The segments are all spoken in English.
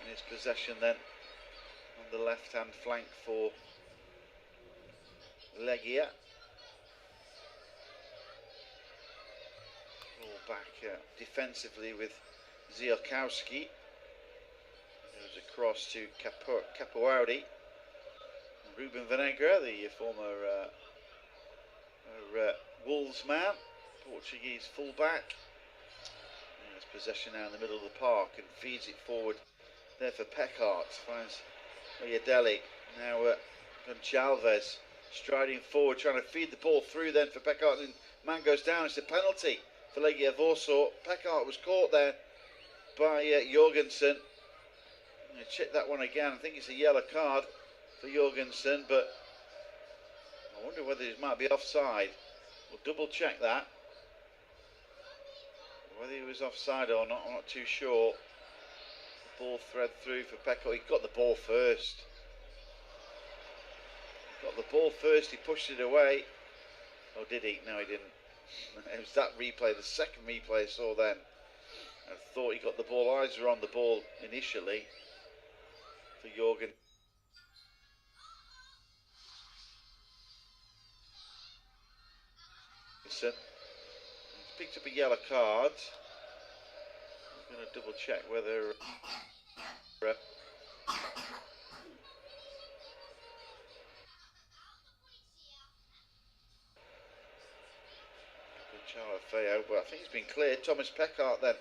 in his possession then on the left-hand flank for Legia. All back defensively with Zielkowski. Goes across to Capoardi. Ruben Vennegra, the former Wolves man, Portuguese fullback. Has possession now in the middle of the park and feeds it forward there for Peckhart. Finds Oyedele. Now Gonçalves striding forward, trying to feed the ball through then for Peckhart, and man goes down. It's a penalty for Legia Warsaw. Peckhart was caught there by Jorgensen. I'm going to check that one again. I think it's a yellow card for Jorgensen, but I wonder whether it might be offside. We'll double check that. Whether he was offside or not, I'm not too sure. The ball thread through for Peckhart. He got the ball first. He pushed it away. Oh, did he? No, he didn't. It was that replay, the second replay I saw then. I thought he got the ball. Eyes were on the ball initially for Jorgen. He's picked up a yellow card. I'm going to double check whether but I think he's been cleared. Thomas Peckhart then,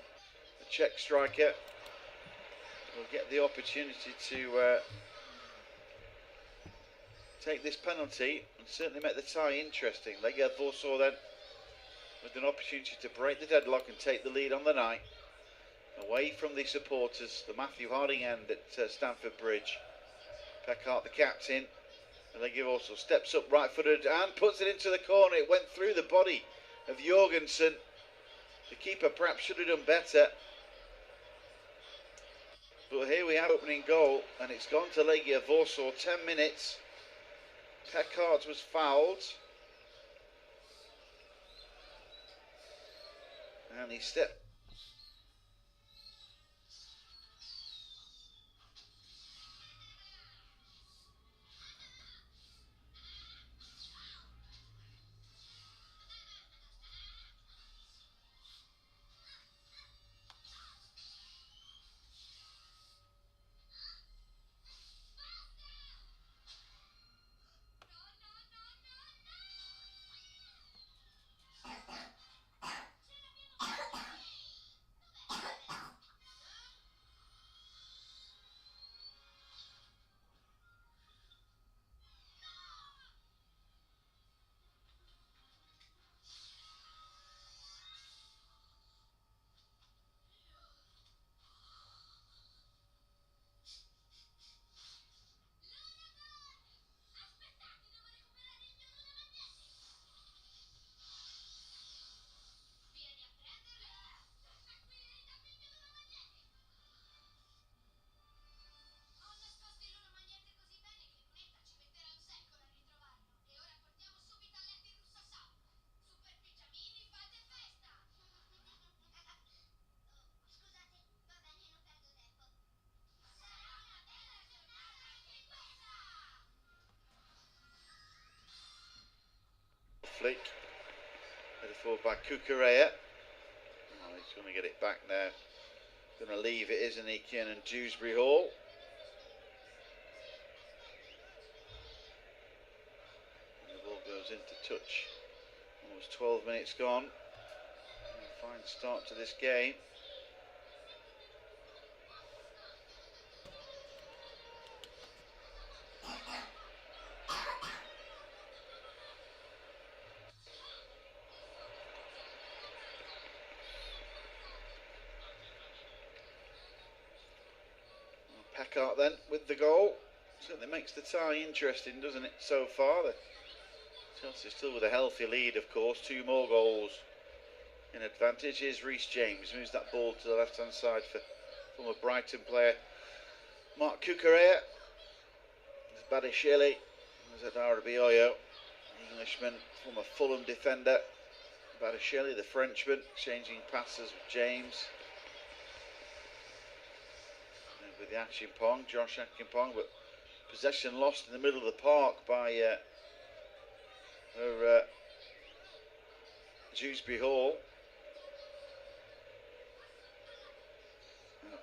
the Czech striker, will get the opportunity to take this penalty and certainly make the tie interesting. Legia Warsaw then with an opportunity to break the deadlock and take the lead on the night, away from the supporters, the Matthew Harding end at Stamford Bridge. Peckhart, the captain, and Legia Warsaw steps up right-footed and puts it into the corner. It went through the body of Jorgensen. The keeper perhaps should have done better. But here we have opening goal, and it's gone to Legia Warsaw. 10 minutes. Peckhart was fouled. And he stepped. Flick, headed forward by Cucurella. Oh, he's going to get it back now. Going to leave it, isn't he, Kiernan Dewsbury Hall? And the ball goes into touch. Almost 12 minutes gone. A fine start to this game. Peckhart then with the goal. Certainly makes the tie interesting, doesn't it, so far? Chelsea still with a healthy lead, of course. 2 more goals in advantage. Here's Reece James, moves that ball to the left-hand side for former Brighton player Mark Cucurella. There's Badishele. There's Adarabioyo, the Englishman, former Fulham defender. Badishele, the Frenchman, exchanging passes with James. With with the Achimpong, Josh Achimpong, but possession lost in the middle of the park by Dewsbury Hall.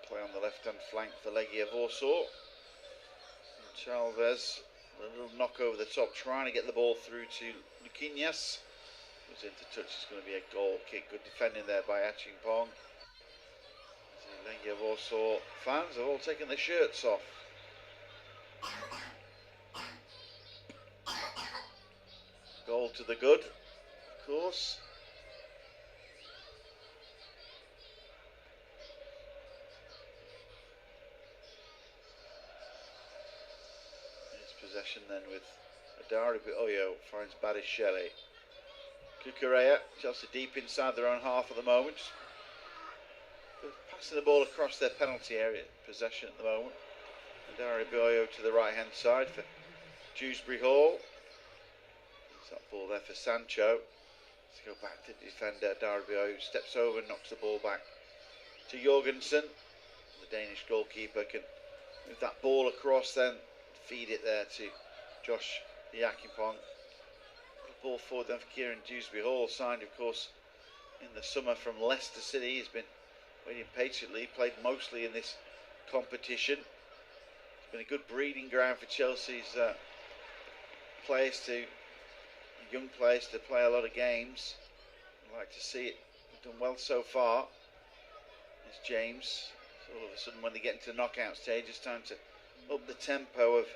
Play on the left-hand flank for Legia Warsaw. Chalvez, a little knock over the top, trying to get the ball through to Luquinhas. Who's into touch, it's going to be a goal kick. Good defending there by Achimpong. The Legia Warsaw fans have all taken their shirts off. Goal to the good, of course. Possession then with Adari Oyo finds Baricelli. Cucurella, Chelsea deep inside their own half at the moment. Passing the ball across their penalty area. Possession at the moment. Adari Oyo to the right hand side for Dewsbury Hall. There's that ball there for Sancho. Let's go back to the defender Adari Oyo, who steps over and knocks the ball back to Jorgensen. The Danish goalkeeper can move that ball across then. Feed it there to Josh Achimpong. Ball forward then for Kieran Dewsbury Hall, signed of course in the summer from Leicester City. He's been waiting patiently, played mostly in this competition. It's been a good breeding ground for Chelsea's players young players to play a lot of games. I'd like to see it. They've done well so far. It's James. So all of a sudden when they get into the knockout stage, it's time to up the tempo of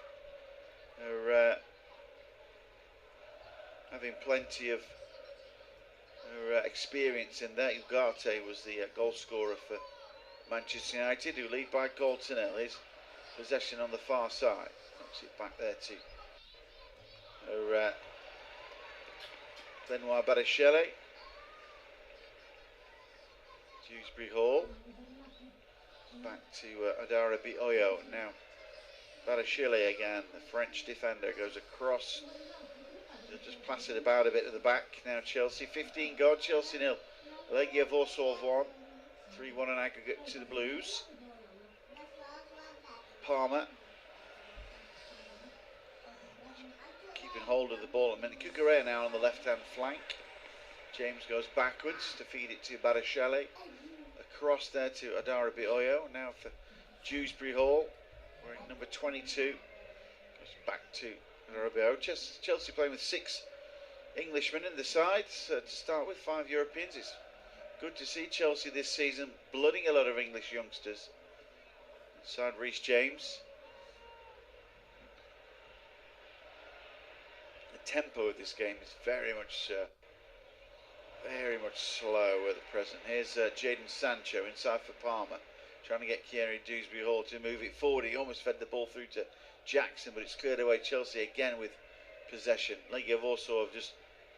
having plenty of experience in there. Ugarte was the goal scorer for Manchester United, who lead by goal to nil. His possession on the far side. Knocks it back there to Benoit Baricelli. Dewsbury Hall. Back to Adara Oyo. Now Baricelli again, the French defender, goes across. They'll just pass it about a bit at the back. Now Chelsea 15 gone, Chelsea nil. Legia Warsaw 1. 3-1 in aggregate to the Blues. Palmer keeping hold of the ball at the minute. Cucurella now on the left-hand flank. James goes backwards to feed it to Baricelli. Across there to Adara Oyo. Now for Dewsbury Hall. Wearing number 22. Goes back to Adara Oyo. Chelsea playing with 6 Englishmen in the side. To start with 5 Europeans. It's good to see Chelsea this season blooding a lot of English youngsters. Inside Reece James. The tempo of this game is very much slow at the present. Here's Jadon Sancho inside for Palmer, trying to get Kieran Dewsbury Hall to move it forward. He almost fed the ball through to Jackson, but it's cleared away. Chelsea again with possession. Legia Warsaw have just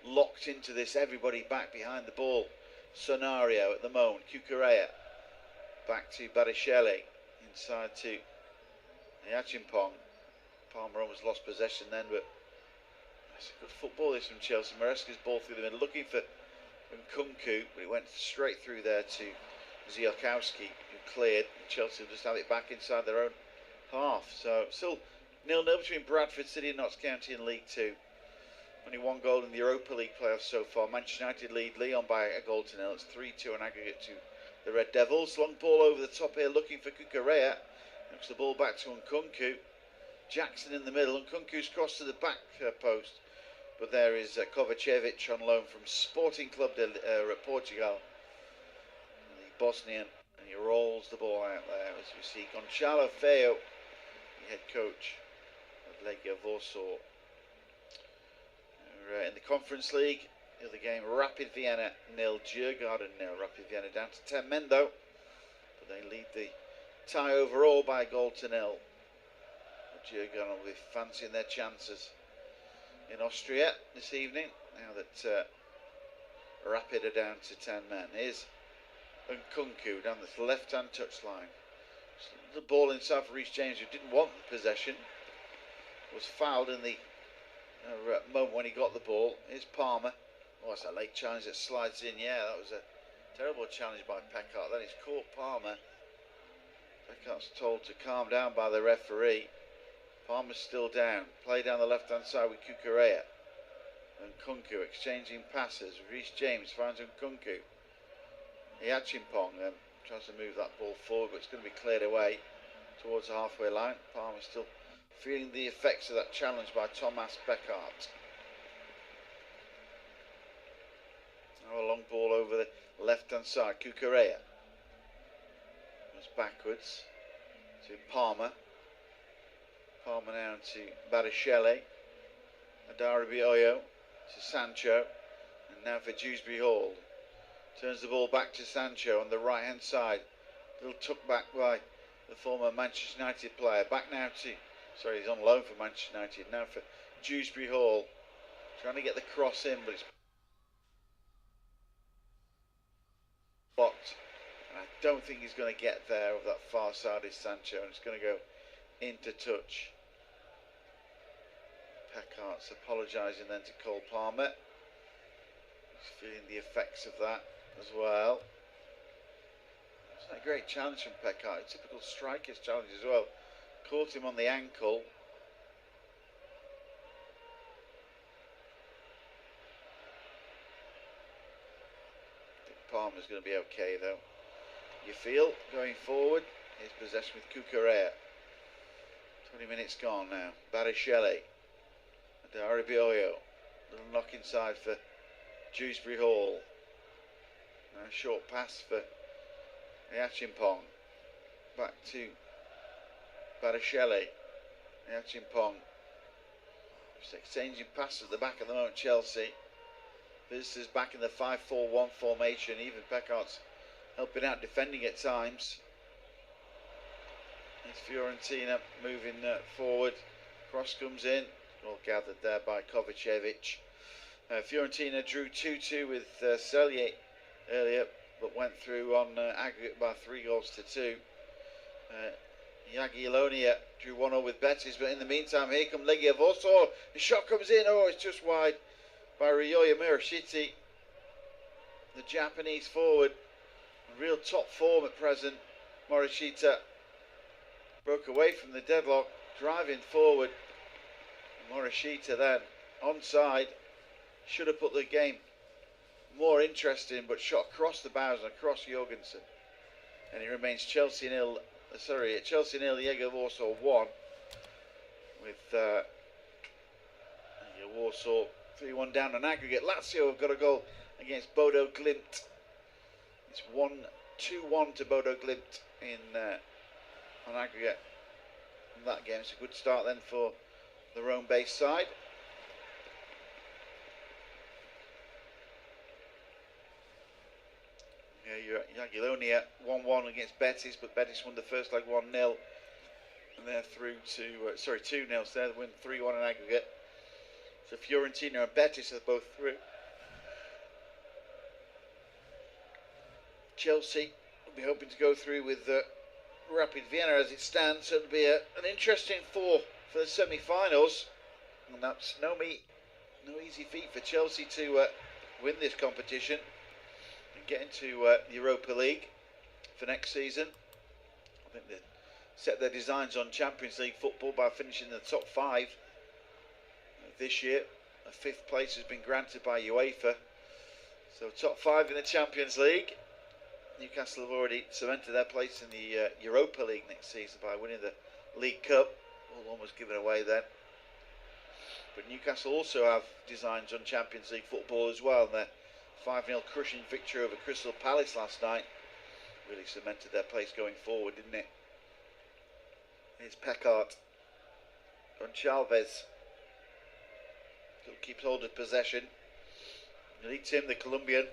locked into this, everybody back behind the ball scenario at the moment. Cucurella back to Baricelli, inside to Achimpong. Palmer almost lost possession then, but that's a good football this from Chelsea. Maresca's ball through the middle, looking for Nkunku, but it went straight through there to Ziolkowski, who cleared. Chelsea will just have it back inside their own half. So still 0-0 between Bradford City and Notts County in League 2. Only 1 goal in the Europa League playoffs so far. Manchester United lead Lyon by a goal to nil. It's 3-2 in aggregate to the Red Devils. Long ball over the top here, looking for Cucurella. Knocks the ball back to Nkunku. Jackson in the middle. Nkunku's crossed to the back post. But there is Kovacevic on loan from Sporting Club de Portugal. The Bosnian, and he rolls the ball out there as we see Gonçalo Feio, the head coach of Legia Warsaw. In the Conference League, the other game, Rapid Vienna 0, Djurgården 0. Rapid Vienna down to 10 men though, but they lead the tie overall by a goal to nil. Djurgården will be fancying their chances in Austria this evening, now that Rapid are down to 10 men. Here's Nkunku down the left-hand touchline. The ball inside for Reece James, who didn't want the possession, was fouled in the moment when he got the ball. Here's Palmer. Oh, it's a late challenge that slides in. Yeah, that was a terrible challenge by Peckhart. Then he's caught Palmer. Peckhart's told to calm down by the referee. Palmer's still down. Play down the left-hand side with Kukurea. And Nkunku exchanging passes. Reece James finds Nkunku. Yachimpong tries to move that ball forward, but it's going to be cleared away towards the halfway line. Palmer still feeling the effects of that challenge by Thomas Peckart. Now a long ball over the left-hand side. Kukurea goes backwards to Palmer. Palmer now to Barichele. Adarabioyo to Sancho. And now for Dewsbury Hall. Turns the ball back to Sancho on the right hand side. Little tuck back by the former Manchester United player. Back now to, sorry, he's on loan for Manchester United. Now for Dewsbury Hall. Trying to get the cross in, but it's blocked. And I don't think he's going to get there with that far side is Sancho. And it's going to go into touch. Peckhart's apologising then to Cole Palmer. He's feeling the effects of that as well. It's a great challenge from Peckart, a typical striker's challenge as well. Caught him on the ankle. I think Palmer's going to be okay though. You feel going forward, his possession with Kukurea. 20 minutes gone now. Barichele. Adarabioyo. Little knock inside for Dewsbury Hall. Now a short pass for Yachimpong. Back to Barichele. Yachimpong. Just exchanging passes at the back at the moment, Chelsea. Visitors back in the 5-4-1 formation. Even Peckart's helping out defending at times. It's Fiorentina moving forward. Cross comes in. All gathered there by Kovacevic. Fiorentina drew 2-2 with Celje earlier, but went through on aggregate by 3-2. Jagiellonia drew 1-0 with Betis, but in the meantime, here come Legia Warsaw. The shot comes in. Oh, it's just wide by Ryoya Murashiti, the Japanese forward. Real top form at present. Morishita broke away from the deadlock, driving forward. Morishita then onside. Should have put the game more interesting, but shot across the bows and across Jorgensen. And it remains Chelsea nil, Legia Warsaw 1. With Legia Warsaw 3-1 down on aggregate. Lazio have got a goal against Bodo Glimt. It's 2-1 to Bodo Glimt in on aggregate in that game. It's a good start then for the Rome-based side. Jagiellonia 1-1 against Betis, but Betis won the first leg 1-0, and they're through to 2-0. So they win 3-1 in aggregate. So Fiorentina and Betis are both through. Chelsea will be hoping to go through with Rapid Vienna as it stands. So it'll be an interesting four for the semi-finals, and that's no easy feat for Chelsea to win this competition and get into the Europa League for next season. I think they set their designs on Champions League football by finishing in the top 5 this year. A 5th place has been granted by UEFA, so top 5 in the Champions League. Newcastle have already cemented their place in the Europa League next season by winning the League Cup. All one was given away then. But Newcastle also have designs on Champions League football as well. And their 5-0 crushing victory over Crystal Palace last night really cemented their place going forward, didn't it? Here's Peckart. Goncalves still keeps hold of possession. Leads him, the Colombian.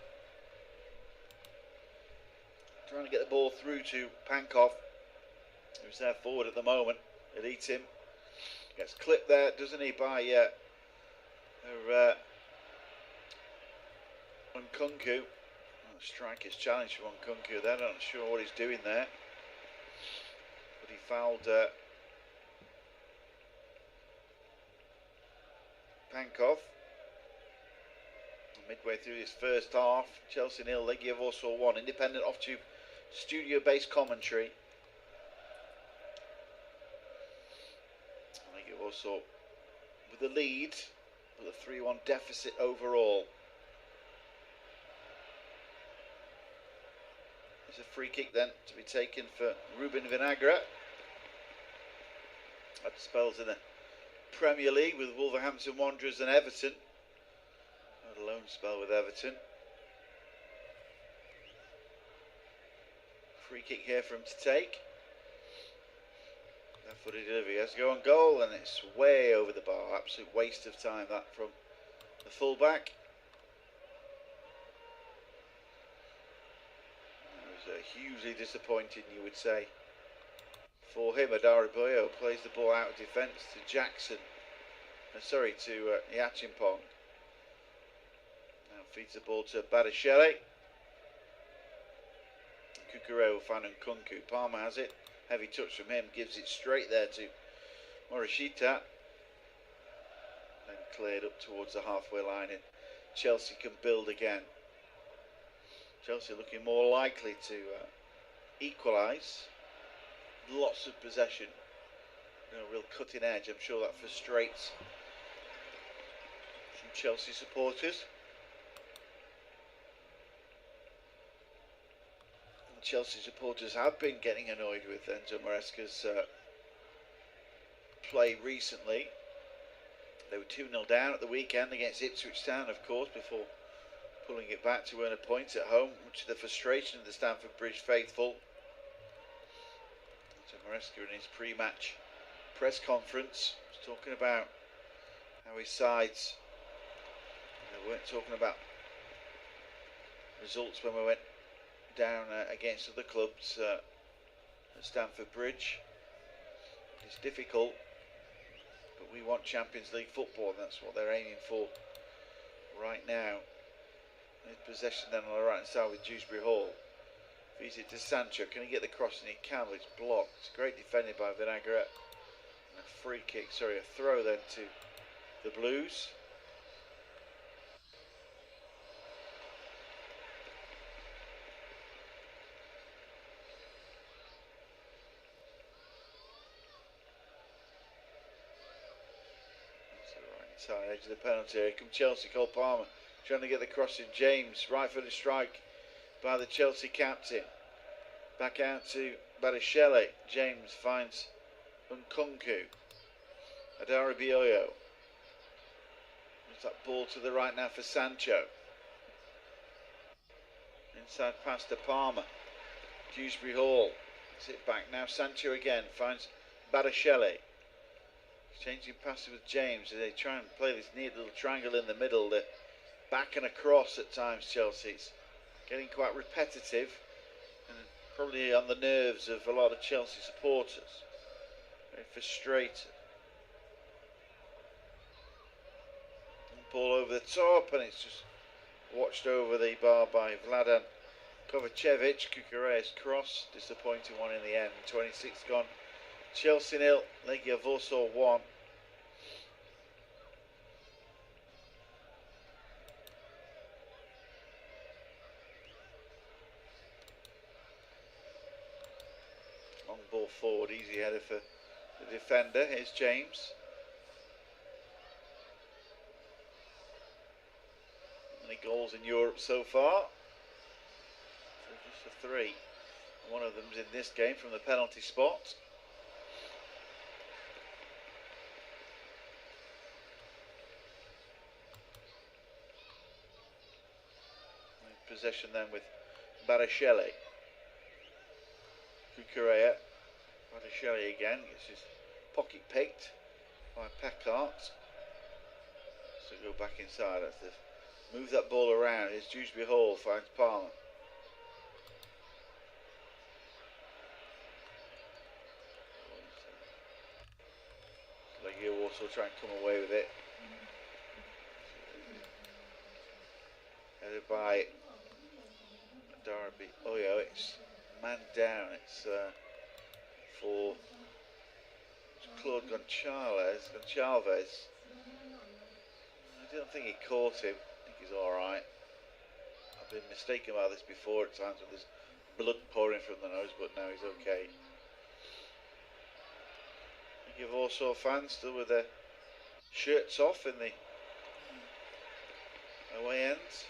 Trying to get the ball through to Pankov, who's there forward at the moment. It eats him. Gets clipped there, doesn't he, by Nkunku. Striker's challenge from Nkunku there. I'm not sure what he's doing there, but he fouled Pankov. Midway through this first half, Chelsea nil, Legia Warsaw 1. Independent off-tube studio-based commentary. Legia Warsaw with the lead, with a 3-1 deficit overall. There's a free kick then to be taken for Ruben Vinagre. Had spells in the Premier League with Wolverhampton Wanderers and Everton. Had a loan spell with Everton. Free kick here for him to take. Left-footed delivery has to go on goal, and it's way over the bar. Absolute waste of time that from the fullback. It was hugely disappointing, you would say, for him. Adara Boyo plays the ball out of defence to Jackson. To Yachimpong. Now feeds the ball to Badashele. Kukureo will find Nkunku. Palmer has it. Heavy touch from him. Gives it straight there to Morishita. Then cleared up towards the halfway line, and Chelsea can build again. Chelsea looking more likely to equalise. Lots of possession. No real cutting edge. I'm sure that frustrates some Chelsea supporters. And Chelsea supporters have been getting annoyed with Enzo Maresca's play recently. They were 2-0 down at the weekend against Ipswich Town, of course, before pulling it back to earn a point at home, much to the frustration of the Stamford Bridge faithful. Enzo Maresca in his pre-match press conference was talking about how his sides, they weren't talking about results when we went down against other clubs at Stamford Bridge. It's difficult, but we want Champions League football, and that's what they're aiming for right now. His possession then on the right hand side with Dewsbury Hall. Feeds it to Sancho. Can he get the cross? And he can, but it's blocked. Great defending by Vinagre. And a free kick, a throw then to the Blues. That's the right side edge of the penalty area. Come Chelsea, Cole Palmer trying to get the cross in. James, right footed strike by the Chelsea captain. Back out to Badashele. James finds Nkunku. Adara Bioyo. There's that ball to the right now for Sancho. Inside pass to Palmer. Dewsbury Hall. Sit back now. Sancho again finds Badashele. Changing passes with James as they try and play this neat little triangle in the middle. They're back and across at times, Chelsea. It's getting quite repetitive and probably on the nerves of a lot of Chelsea supporters. Very frustrated. Ball over the top, and it's just watched over the bar by Vladan Kovacevic. Kukurea's cross, disappointing one in the end. 26 gone. Chelsea 0, Legia Warsaw 1. Long ball forward, easy header for the defender. Here's James. Many goals in Europe so far. So just a 3. One of them's in this game from the penalty spot. Possession then with Badashele. Kukurea. Badashele again gets his pocket picked by Packard. So go back inside. That's the move that ball around. Here's Dewsbury Hall, finds Palmer. Legia Warsaw try and come away with it. Headed by Darby. Oh yeah, it's man down. It's for Claude Goncalves. I don't think he caught him. I think he's alright. I've been mistaken about this before at times when there's blood pouring from the nose, but now he's okay. Legia Warsaw fans still with their shirts off in the away ends.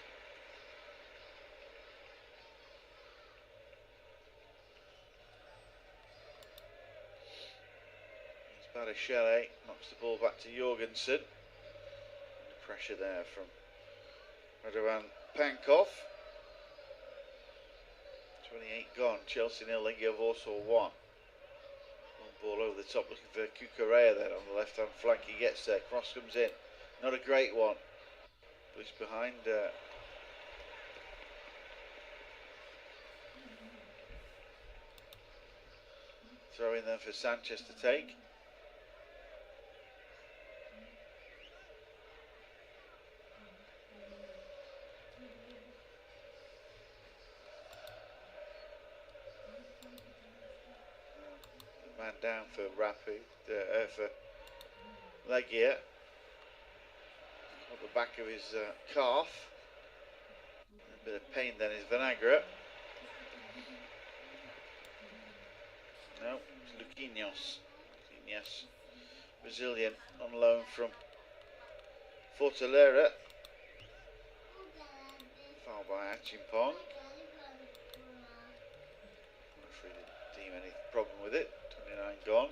Barashele knocks the ball back to Jorgensen. Pressure there from Radovan Pankov. 28 gone. Chelsea 0, Legia Warsaw 1. One ball over the top looking for Cucurella then on the left hand flank. He gets there. Cross comes in. Not a great one. But he's behind. Throw in there for Sanchez to take. Man down for for Legia. On the back of his calf. A bit of pain then is Vinagre. No, it's Luquinhos. Brazilian on loan from Fortaleza. Foul by Achimpong. Referee didn't deem any problem with it. 29 gone.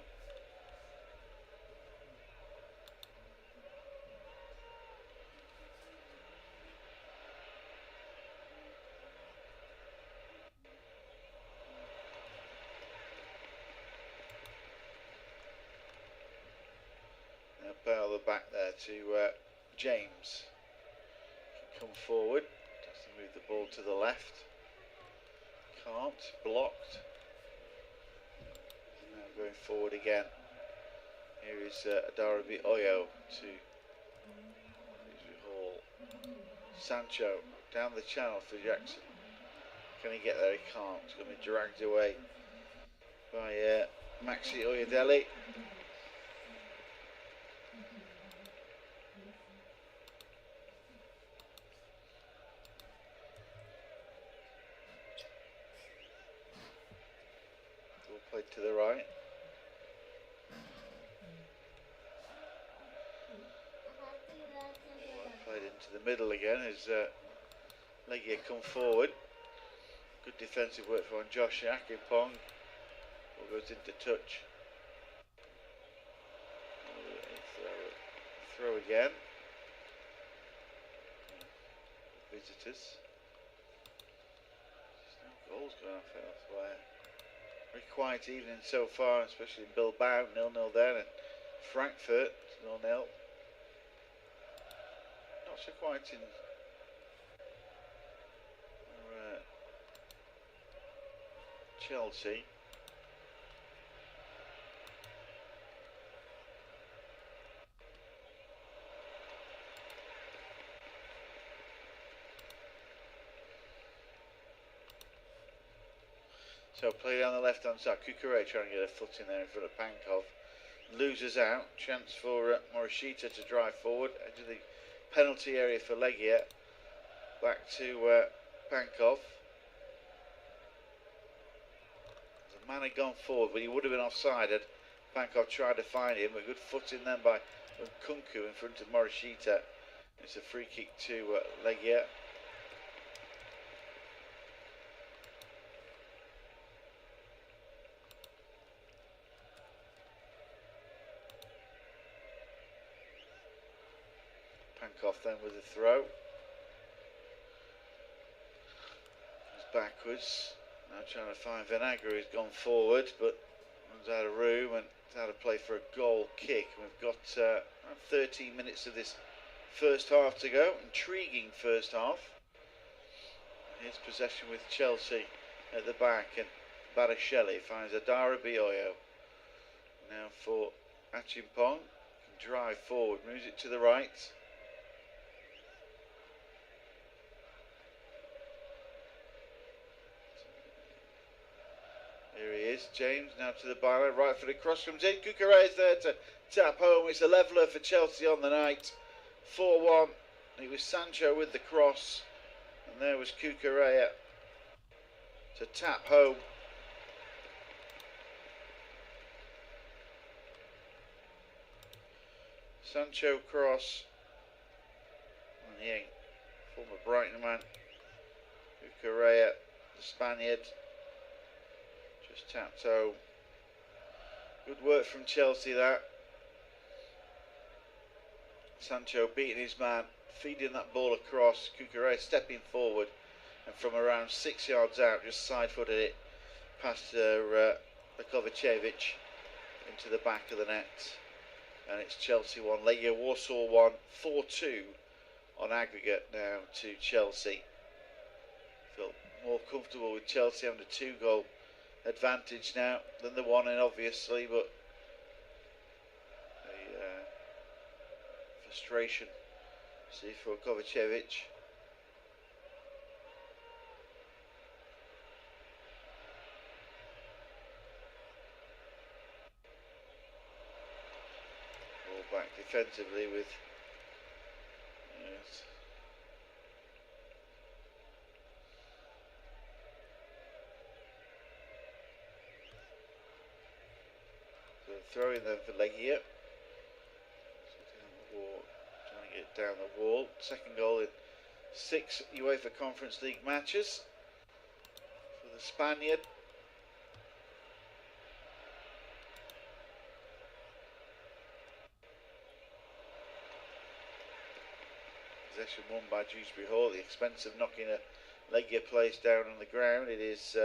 Now Bale the back there to James. Come forward. Has to move the ball to the left. Can't. Blocked. Now going forward again. Here is Adarabi Oyo to Hall. Sancho down the channel for Jackson. Can he get there? He can't. He's going to be dragged away by Maxi Oyedele. Ball played to the right. Played into the middle again as Legia come forward. Good defensive work from Josh Akinpong. Ball goes into touch. Throw again. Visitors. There's no goals going off elsewhere. Very quiet evening so far, especially in Bilbao, 0-0 there, and Frankfurt, 0-0. Not so quiet in Chelsea. So play down the left hand side. Cucurella trying to get a foot in there in front of Pankov. Loses out. Chance for Morishita to drive forward. Edge of the penalty area for Legia. Back to Pankov. The man had gone forward, but he would have been offside had Pankov tried to find him. A good foot in then by Kunku in front of Morishita. It's a free kick to Legia. Pankov then with a throw. He's backwards. Now trying to find Vinagre, who's gone forward, but runs out of room and it's out of play for a goal kick. We've got around 13 minutes of this first half to go. Intriguing first half. Here's possession with Chelsea at the back, and Barashele finds Adara Bioyo. Now for Achimpong. Drive forward, moves it to the right. Here he is, James, now to the byline, right for the cross comes in. Cucurella is there to tap home. It's a leveller for Chelsea on the night. 4-1. It was Sancho with the cross, and there was Cucurella to tap home. Sancho cross. And yeah, former Brighton man. Correa, the Spaniard. Just tapped home. Good work from Chelsea that. Sancho beating his man, feeding that ball across. Cucurella stepping forward, and from around 6 yards out, just side-footed it past Kovacevic into the back of the net. And it's Chelsea 1, Legia Warsaw 1, 4-2 on aggregate now to Chelsea. Feel more comfortable with Chelsea having a 2-goal advantage now than the 1-in, obviously, but frustration. See for Kovacevic. All back defensively with so throwing them for Legia. Trying to get it down the wall. Second goal in 6 UEFA Conference League matches for the Spaniard. Possession won by Dewsbury Hall at the expense of knocking a Legia place down on the ground. It is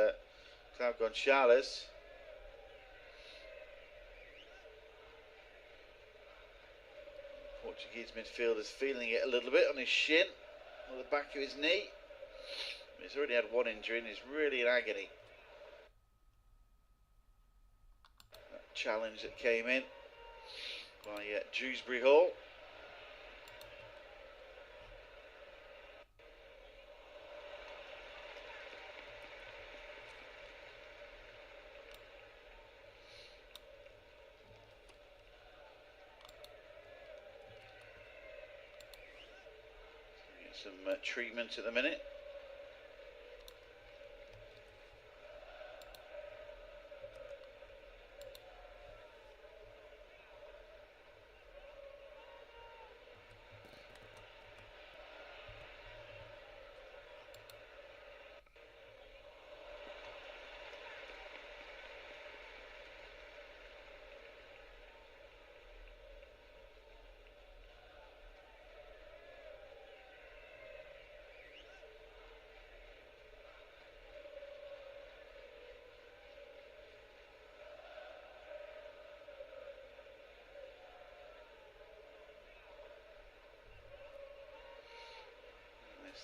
Cloud Gonzalez. Portuguese midfielder's feeling it a little bit on his shin, or the back of his knee. He's already had 1 injury and he's really in agony. That challenge that came in by Dewsbury Hall. Some treatment at the minute.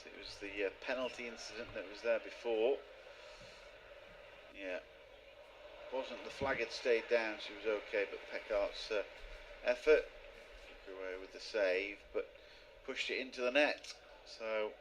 It was the penalty incident that was there before. Yeah, wasn't the flag had stayed down, she was okay, but Peckart's effort, took away with the save, but pushed it into the net. So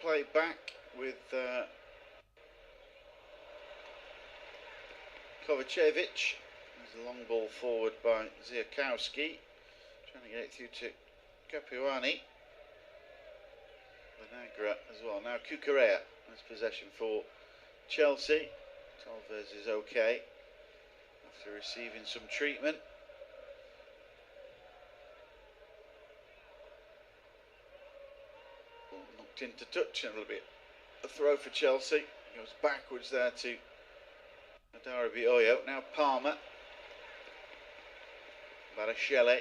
play back with Kovacevic. There's a long ball forward by Ziakowski, trying to get it through to Capuani. Vinagre as well. Now Cucurella has possession for Chelsea. Tolvez is okay after receiving some treatment. Into touch a little bit. A throw for Chelsea. Goes backwards there to Adarabioyo. Now Palmer. Varashele.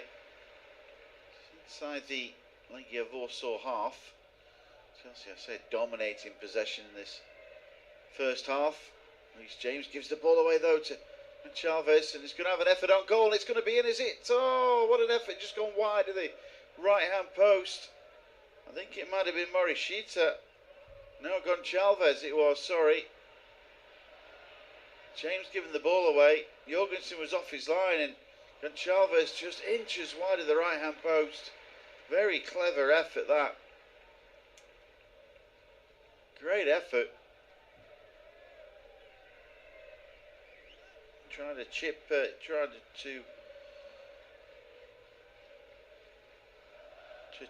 Inside the Legia Warsaw half. Chelsea, I say, dominating possession in this first half. Reece James gives the ball away though to Chavez, and he's going to have an effort on goal. It's going to be in, is it? Oh, what an effort. Just gone wide of the right hand post. I think it might have been Morishita. No, Gonçalves it was, sorry. James giving the ball away. Jorgensen was off his line and Gonçalves just inches wide of the right hand post. Very clever effort that. Great effort. trying to chip, trying to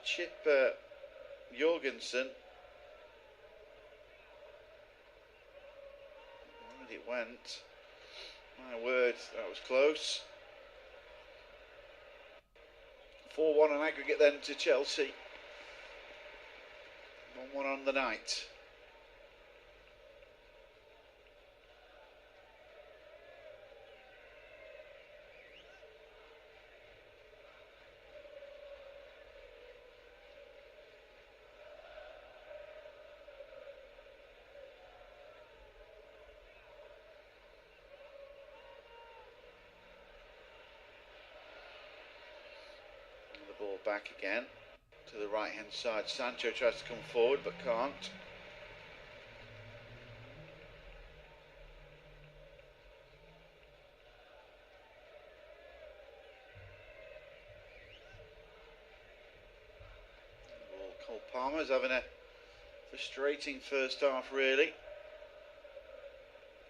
chip Jorgensen. Right it went. My word, that was close. 4-1 on aggregate then to Chelsea. 1-1 on the night. Ball back again to the right hand side. Sancho tries to come forward but can't. Well, Cole Palmer's having a frustrating first half really.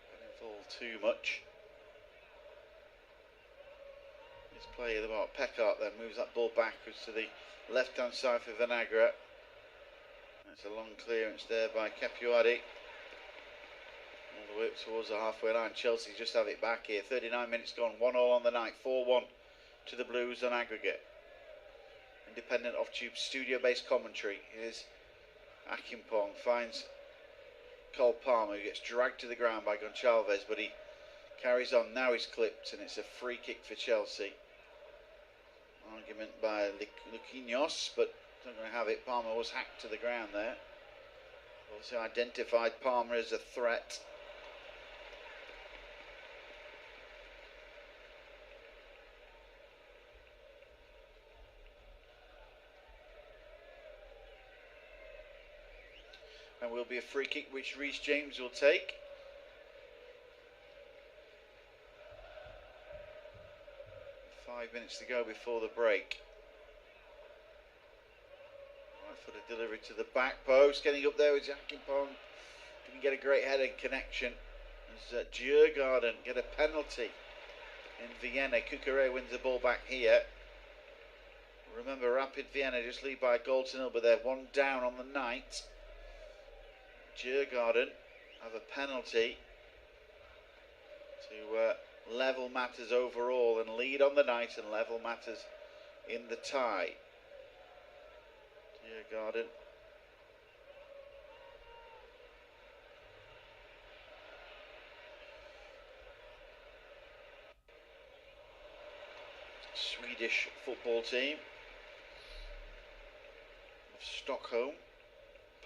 Not involved too much. His play of the mark. Pekart then moves that ball backwards to the left hand side for Vinagre. That's a long clearance there by Capuati. All the way up towards the halfway line. Chelsea just have it back here. 39 minutes gone. 1-1 on the night. 4-1 to the Blues on aggregate. Independent off-tube studio-based commentary. Here's Akimpong. Finds Cole Palmer, who gets dragged to the ground by Goncalves, but he carries on. Now he's clipped, and it's a free kick for Chelsea. Argument by Luquinhos, but not going to have it. Palmer was hacked to the ground there. Also identified Palmer as a threat. And will be a free kick which Reece James will take. 5 minutes to go before the break. Right foot of delivery to the back post. Getting up there with Akimpong. Didn't get a great heading connection. As Djurgården get a penalty in Vienna. Cucurella wins the ball back here. Remember, Rapid Vienna just lead by a goal to nil, but they're one down on the night. Djurgården have a penalty to level matters overall and lead on the night and level matters in the tie. Djurgården. Swedish football team of Stockholm.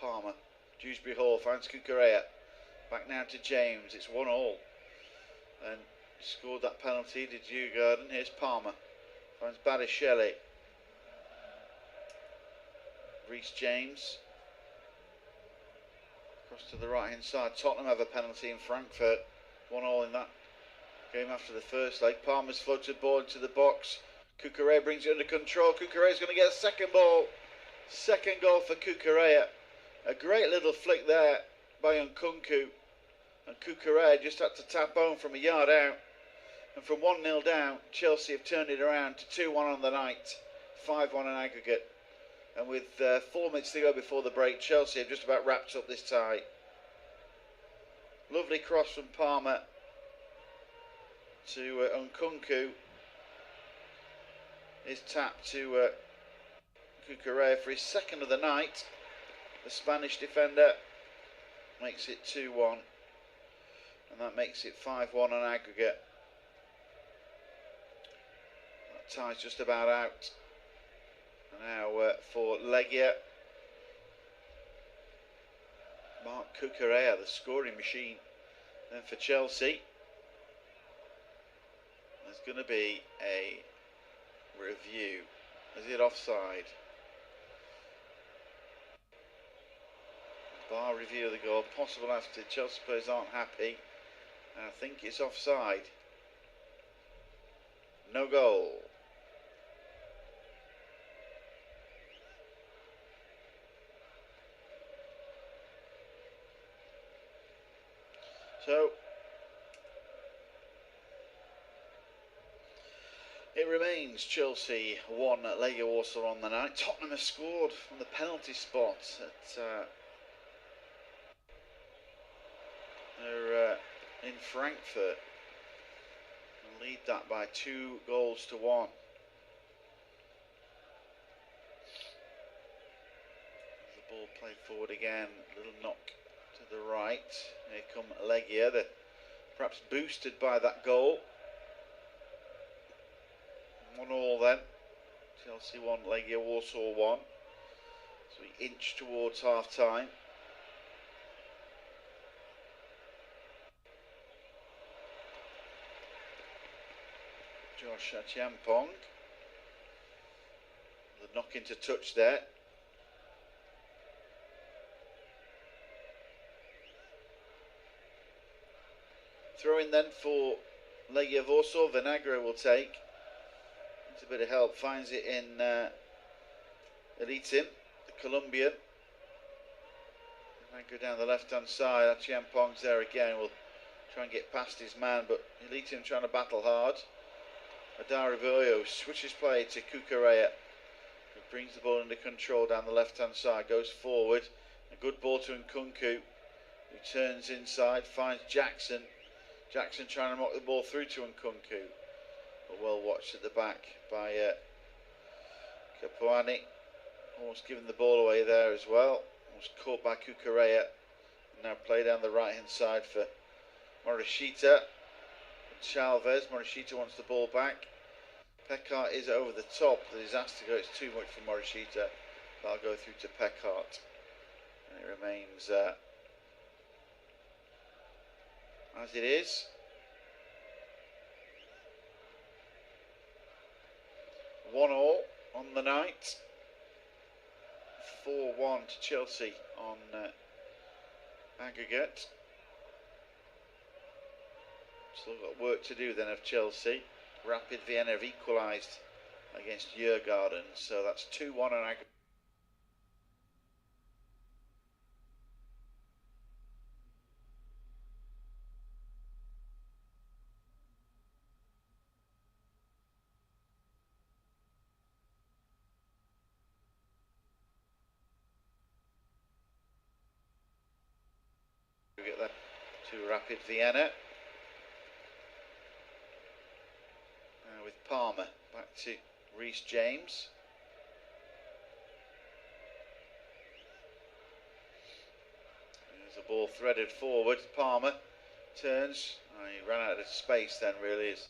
Palmer. Dewsbury Hall finds Cucurella. Back now to James. It's 1-1. And scored that penalty to Djurgården. Here's Palmer. Finds Badiashile. Reece James. Across to the right hand side. Tottenham have a penalty in Frankfurt. 1-1 in that game after the first leg. Palmer's floated ball into the box. Cucurella brings it under control. Cucurella's going to get a second ball. Second goal for Cucurella. A great little flick there by Nkunku. And Cucurella just had to tap home from a yard out. And from 1-0 down, Chelsea have turned it around to 2-1 on the night. 5-1 on aggregate. And with 4 minutes to go before the break, Chelsea have just about wrapped up this tie. Lovely cross from Palmer to Nkunku. His tap to Cucurella for his second of the night. The Spanish defender makes it 2-1. And that makes it 5-1 on aggregate. That tie's just about out. Now for Legia. Marc Cucurella, the scoring machine. Then for Chelsea, there's going to be a review. Is it offside? VAR review of the goal, possible after. Chelsea players aren't happy. And I think it's offside. No goal. So It remains Chelsea 1, Legia Warsaw on the night. Tottenham have scored from the penalty spot they're in Frankfurt and lead that by 2 goals to 1. The ball played forward again, a little knock to the right. Here come Legia, they're perhaps boosted by that goal. 1-1 then. Chelsea 1, Legia Warsaw 1. So we inch towards half time. Josh Achiampong. The knock into touch there. Throw in then for Legia Warsaw. Vinagre will take. Needs a bit of help. Finds it in Elitim, the Colombian. Vinagre down the left hand side. Achiampong's there again. Will try and get past his man, but Elitim trying to battle hard. Adarivoyo switches play to Kukurea, who brings the ball under control down the left hand side, goes forward. A good ball to Nkunku, who turns inside, finds Jackson. Jackson trying to knock the ball through to Nkunku, but well watched at the back by Capuani. Almost given the ball away there as well. Almost caught by Kukurea. Now play down the right hand side for Morishita. Chavez. Morishita wants the ball back. Pekart is over the top. The disaster go. It's too much for Morishita. That'll go through to Pekart. And it remains as it is. 1-1 on the night. 4-1 to Chelsea on aggregate. Still got work to do then of Chelsea. Rapid Vienna have equalised against Djurgården, so that's 2-1 on aggregate. We get that to Rapid Vienna. With Palmer back to Reece James. There's a ball threaded forward. Palmer turns. Oh, he ran out of space then, really is.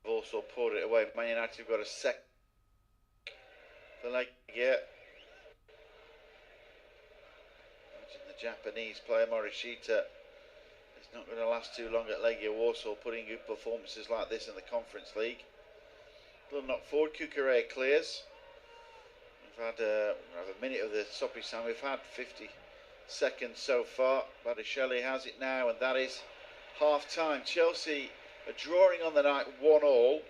Also pulled it away. Man United have got a sec for Legia. Imagine the Japanese player Morishita is not going to last too long at Legia Warsaw, putting good performances like this in the Conference League. Little knock forward. Kukurea clears. We've had a minute of the soppy sound. We've had 50 seconds so far. Badiashile has it now, and that is half time. Chelsea are drawing on the night 1-1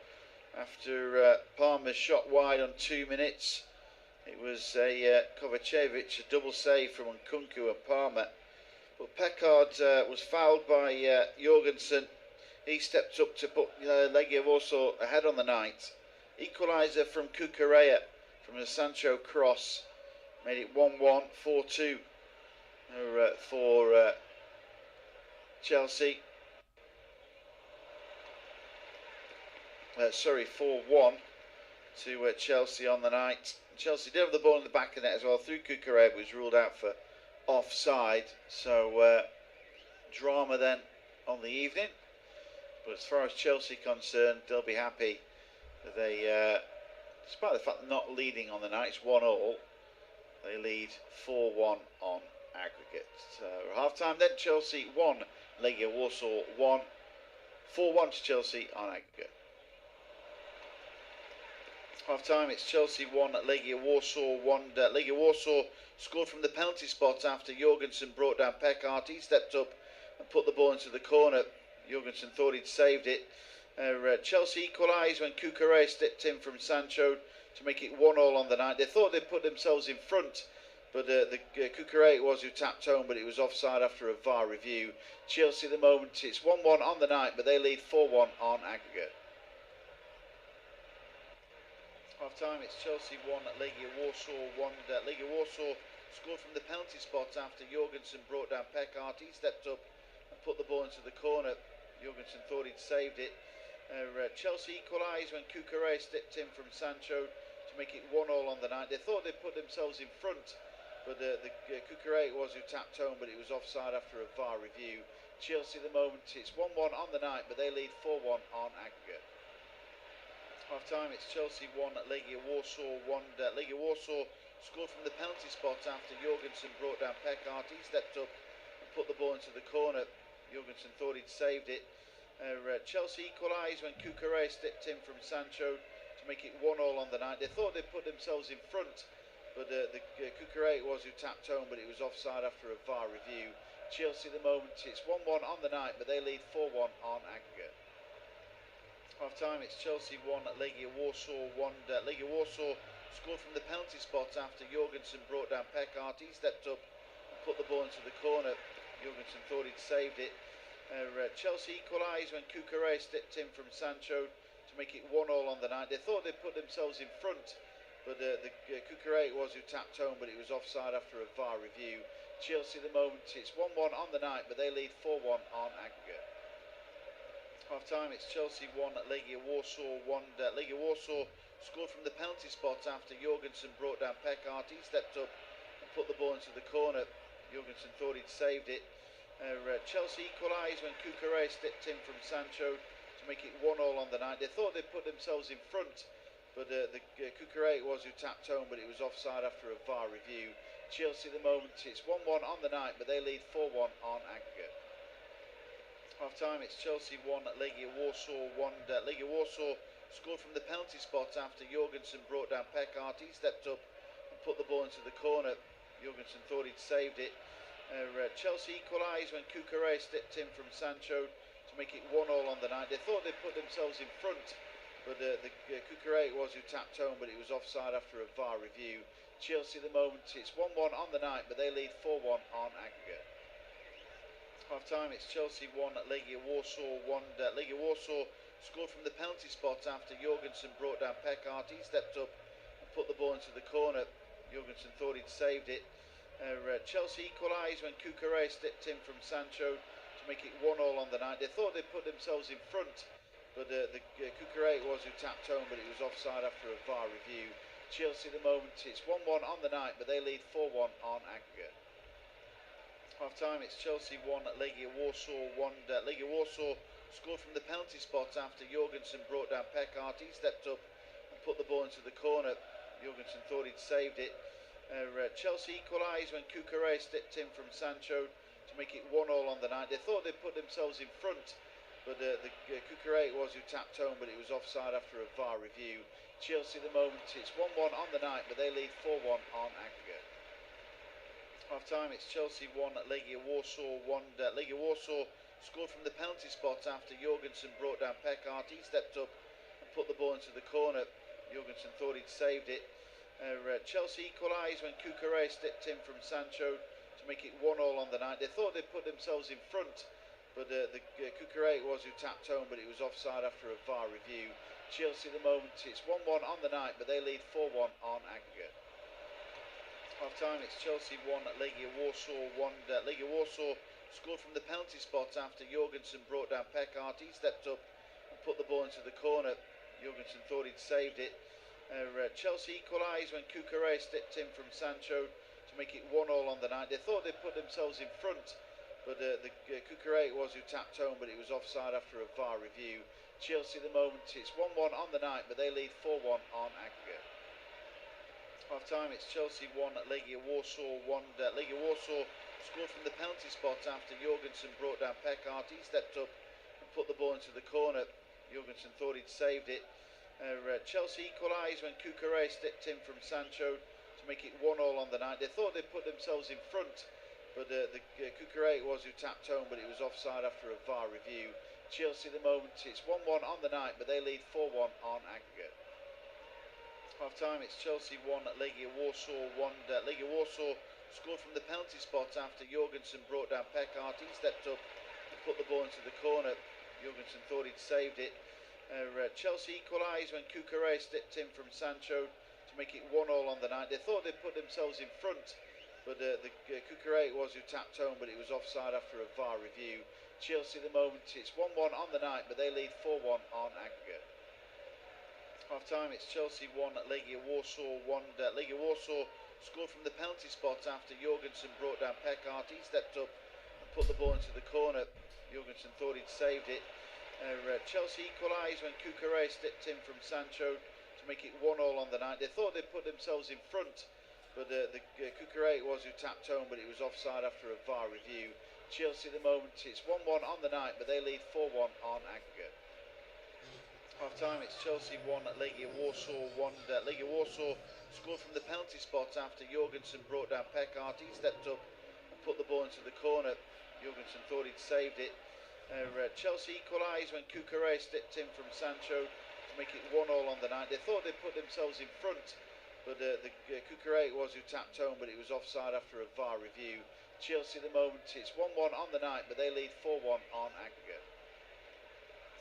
after Palmer's shot wide on 2 minutes. It was a Kovacevic, a double save from Nkunku and Palmer. But Pekard was fouled by Jorgensen. He stepped up to put Legia Warsaw ahead on the night. Equaliser from Kukurea from a Sancho cross. Made it 1-1, 4-2 for Chelsea. 4-1 to Chelsea on the night. Chelsea did have the ball in the back of the net as well through Kukurea, but was ruled out for offside. So drama then on the evening. But as far as Chelsea concerned, they'll be happy that they, despite the fact they're not leading on the night, it's 1-1. They lead 4-1 on aggregate. So half time then, Chelsea 1, Legia Warsaw 1. 4-1 to Chelsea on aggregate. Half time, it's Chelsea 1, Legia Warsaw 1. Legia Warsaw scored from the penalty spot after Jorgensen brought down Pekart. He stepped up and put the ball into the corner. Jorgensen thought he'd saved it. Chelsea equalised when Cucurella stepped in from Sancho to make it 1-1 on the night. They thought they'd put themselves in front, but Cucurella it was who tapped home, but it was offside after a VAR review. Chelsea at the moment, it's 1-1 on the night, but they lead 4-1 on aggregate. Half time, it's Chelsea 1, Legia Warsaw 1. Legia Warsaw scored from the penalty spot after Jorgensen brought down Pekart. He stepped up and put the ball into the corner. Jorgensen thought he'd saved it. Chelsea equalised when Cucurella stepped in from Sancho to make it 1-1 on the night. They thought they'd put themselves in front, but Cucurella it was who tapped home, but it was offside after a VAR review. Chelsea at the moment, it's 1-1 on the night, but they lead 4-1 on aggregate. Half time, it's Chelsea 1, Legia Warsaw 1. Legia Warsaw scored from the penalty spot after Jorgensen brought down Pekart. He stepped up and put the ball into the corner. Jorgensen thought he'd saved it. Chelsea equalised when Cucurella stepped in from Sancho to make it 1-1 on the night. They thought they'd put themselves in front, but Cucurella it was who tapped home, but it was offside after a VAR review. Chelsea at the moment, it's 1-1 on the night, but they lead 4-1 on aggregate. Half time, it's Chelsea 1, Legia Warsaw 1. Legia Warsaw scored from the penalty spot after Jorgensen brought down Pekart. He stepped up and put the ball into the corner. Jorgensen thought he'd saved it. Chelsea equalised when Cucurella stepped in from Sancho to make it 1-1 on the night. They thought they'd put themselves in front, but Cucurella it was who tapped home, but it was offside after a VAR review. Chelsea at the moment, it's 1-1 on the night, but they lead 4-1 on aggregate. Half time, it's Chelsea 1, Legia Warsaw 1. Legia Warsaw scored from the penalty spot after Jorgensen brought down Pekart. He stepped up and put the ball into the corner. Jorgensen thought he'd saved it. Chelsea equalised when Cucurella stepped in from Sancho to make it 1-1 on the night. They thought they'd put themselves in front, but Cucurella it was who tapped home, but it was offside after a VAR review. Chelsea at the moment, it's 1-1 on the night, but they lead 4-1 on aggregate. Half time, it's Chelsea 1, Legia Warsaw 1. Legia Warsaw scored from the penalty spot after Jorgensen brought down Pekart. He stepped up and put the ball into the corner. Jorgensen thought he'd saved it. Chelsea equalised when Cucurella stepped in from Sancho to make it 1-1 on the night. They thought they'd put themselves in front, but Cucurella it was who tapped home, but it was offside after a VAR review. Chelsea at the moment, it's 1-1 on the night, but they lead 4-1 on aggregate. Half time, it's Chelsea 1, Legia Warsaw 1. Legia Warsaw scored from the penalty spot after Jorgensen brought down Pekart. He stepped up and put the ball into the corner. Jorgensen thought he'd saved it. Chelsea equalised when Cucurella stepped in from Sancho to make it 1-1 on the night. They thought they'd put themselves in front, but Cucurella it was who tapped home, but it was offside after a VAR review. Chelsea at the moment, it's 1-1 on the night, but they lead 4-1 on aggregate. Half time, it's Chelsea 1, Legia Warsaw 1. Legia Warsaw scored from the penalty spot after Jorgensen brought down Pekart. He stepped up and put the ball into the corner. Jorgensen thought he'd saved it. Chelsea equalised when Cucurella stepped in from Sancho to make it 1-1 on the night. They thought they'd put themselves in front, but Cucurella it was who tapped home, but it was offside after a VAR review. Chelsea at the moment, it's 1-1 on the night, but they lead 4-1 on aggregate. Half time, it's Chelsea 1, Legia Warsaw 1. Legia Warsaw scored from the penalty spot after Jorgensen brought down Pekart. He stepped up and put the ball into the corner. Jorgensen thought he'd saved it. Chelsea equalised when Cucurella stepped in from Sancho to make it 1-1 on the night. They thought they'd put themselves in front, but Cucurella it was who tapped home, but it was offside after a VAR review. Chelsea at the moment, it's 1-1 on the night, but they lead 4-1 on aggregate. Half time, it's Chelsea 1, Legia Warsaw 1. Legia Warsaw scored from the penalty spot after Jorgensen brought down Pekart. He stepped up and put the ball into the corner. Jorgensen thought he'd saved it. Chelsea equalised when Cucurella stepped in from Sancho to make it 1-1 on the night. They thought they'd put themselves in front, but Cucurella it was who tapped home, but it was offside after a VAR review. Chelsea at the moment, it's 1-1 on the night, but they lead 4-1 on aggregate. Half time, it's Chelsea 1, Legia Warsaw 1. Legia Warsaw scored from the penalty spot after Jorgensen brought down Pekart. He stepped up and put the ball into the corner. Jorgensen thought he'd saved it. Chelsea equalised when Cucurella stepped in from Sancho to make it 1-1 on the night. They thought they'd put themselves in front, but Cucurella it was who tapped home, but it was offside after a VAR review. Chelsea at the moment, it's 1-1 on the night, but they lead 4-1 on aggregate. Half time, it's Chelsea 1, Legia Warsaw 1. Legia Warsaw scored from the penalty spot after Jorgensen brought down Pekart. He stepped up and put the ball into the corner. Jorgensen thought he'd saved it. Chelsea equalised when Cucurella stepped in from Sancho to make it 1-1 on the night. They thought they'd put themselves in front, but Cucurella was who tapped home, but it was offside after a VAR review. Chelsea at the moment, it's 1-1 on the night, but they lead 4-1 on aggregate. Half time, it's Chelsea 1, Legia Warsaw 1. Legia Warsaw scored from the penalty spot after Jorgensen brought down Pekart. He stepped up and put the ball into the corner. Jorgensen thought he'd saved it. Chelsea equalised when Cucurella stepped in from Sancho to make it 1-1 on the night. They thought they'd put themselves in front, but Cucurella was who tapped home, but it was offside after a VAR review. Chelsea at the moment, it's 1-1 on the night, but they lead 4-1 on aggregate. Half time, it's Chelsea 1, Legia Warsaw 1. Legia Warsaw scored from the penalty spot after Jorgensen brought down Pekart. He stepped up and put the ball into the corner. Jorgensen thought he'd saved it. Chelsea equalised when Cucurella stepped in from Sancho to make it 1-1 on the night. They thought they'd put themselves in front, but Cucurella was who tapped home, but it was offside after a VAR review. Chelsea at the moment, it's 1-1 on the night, but they lead 4-1 on aggregate.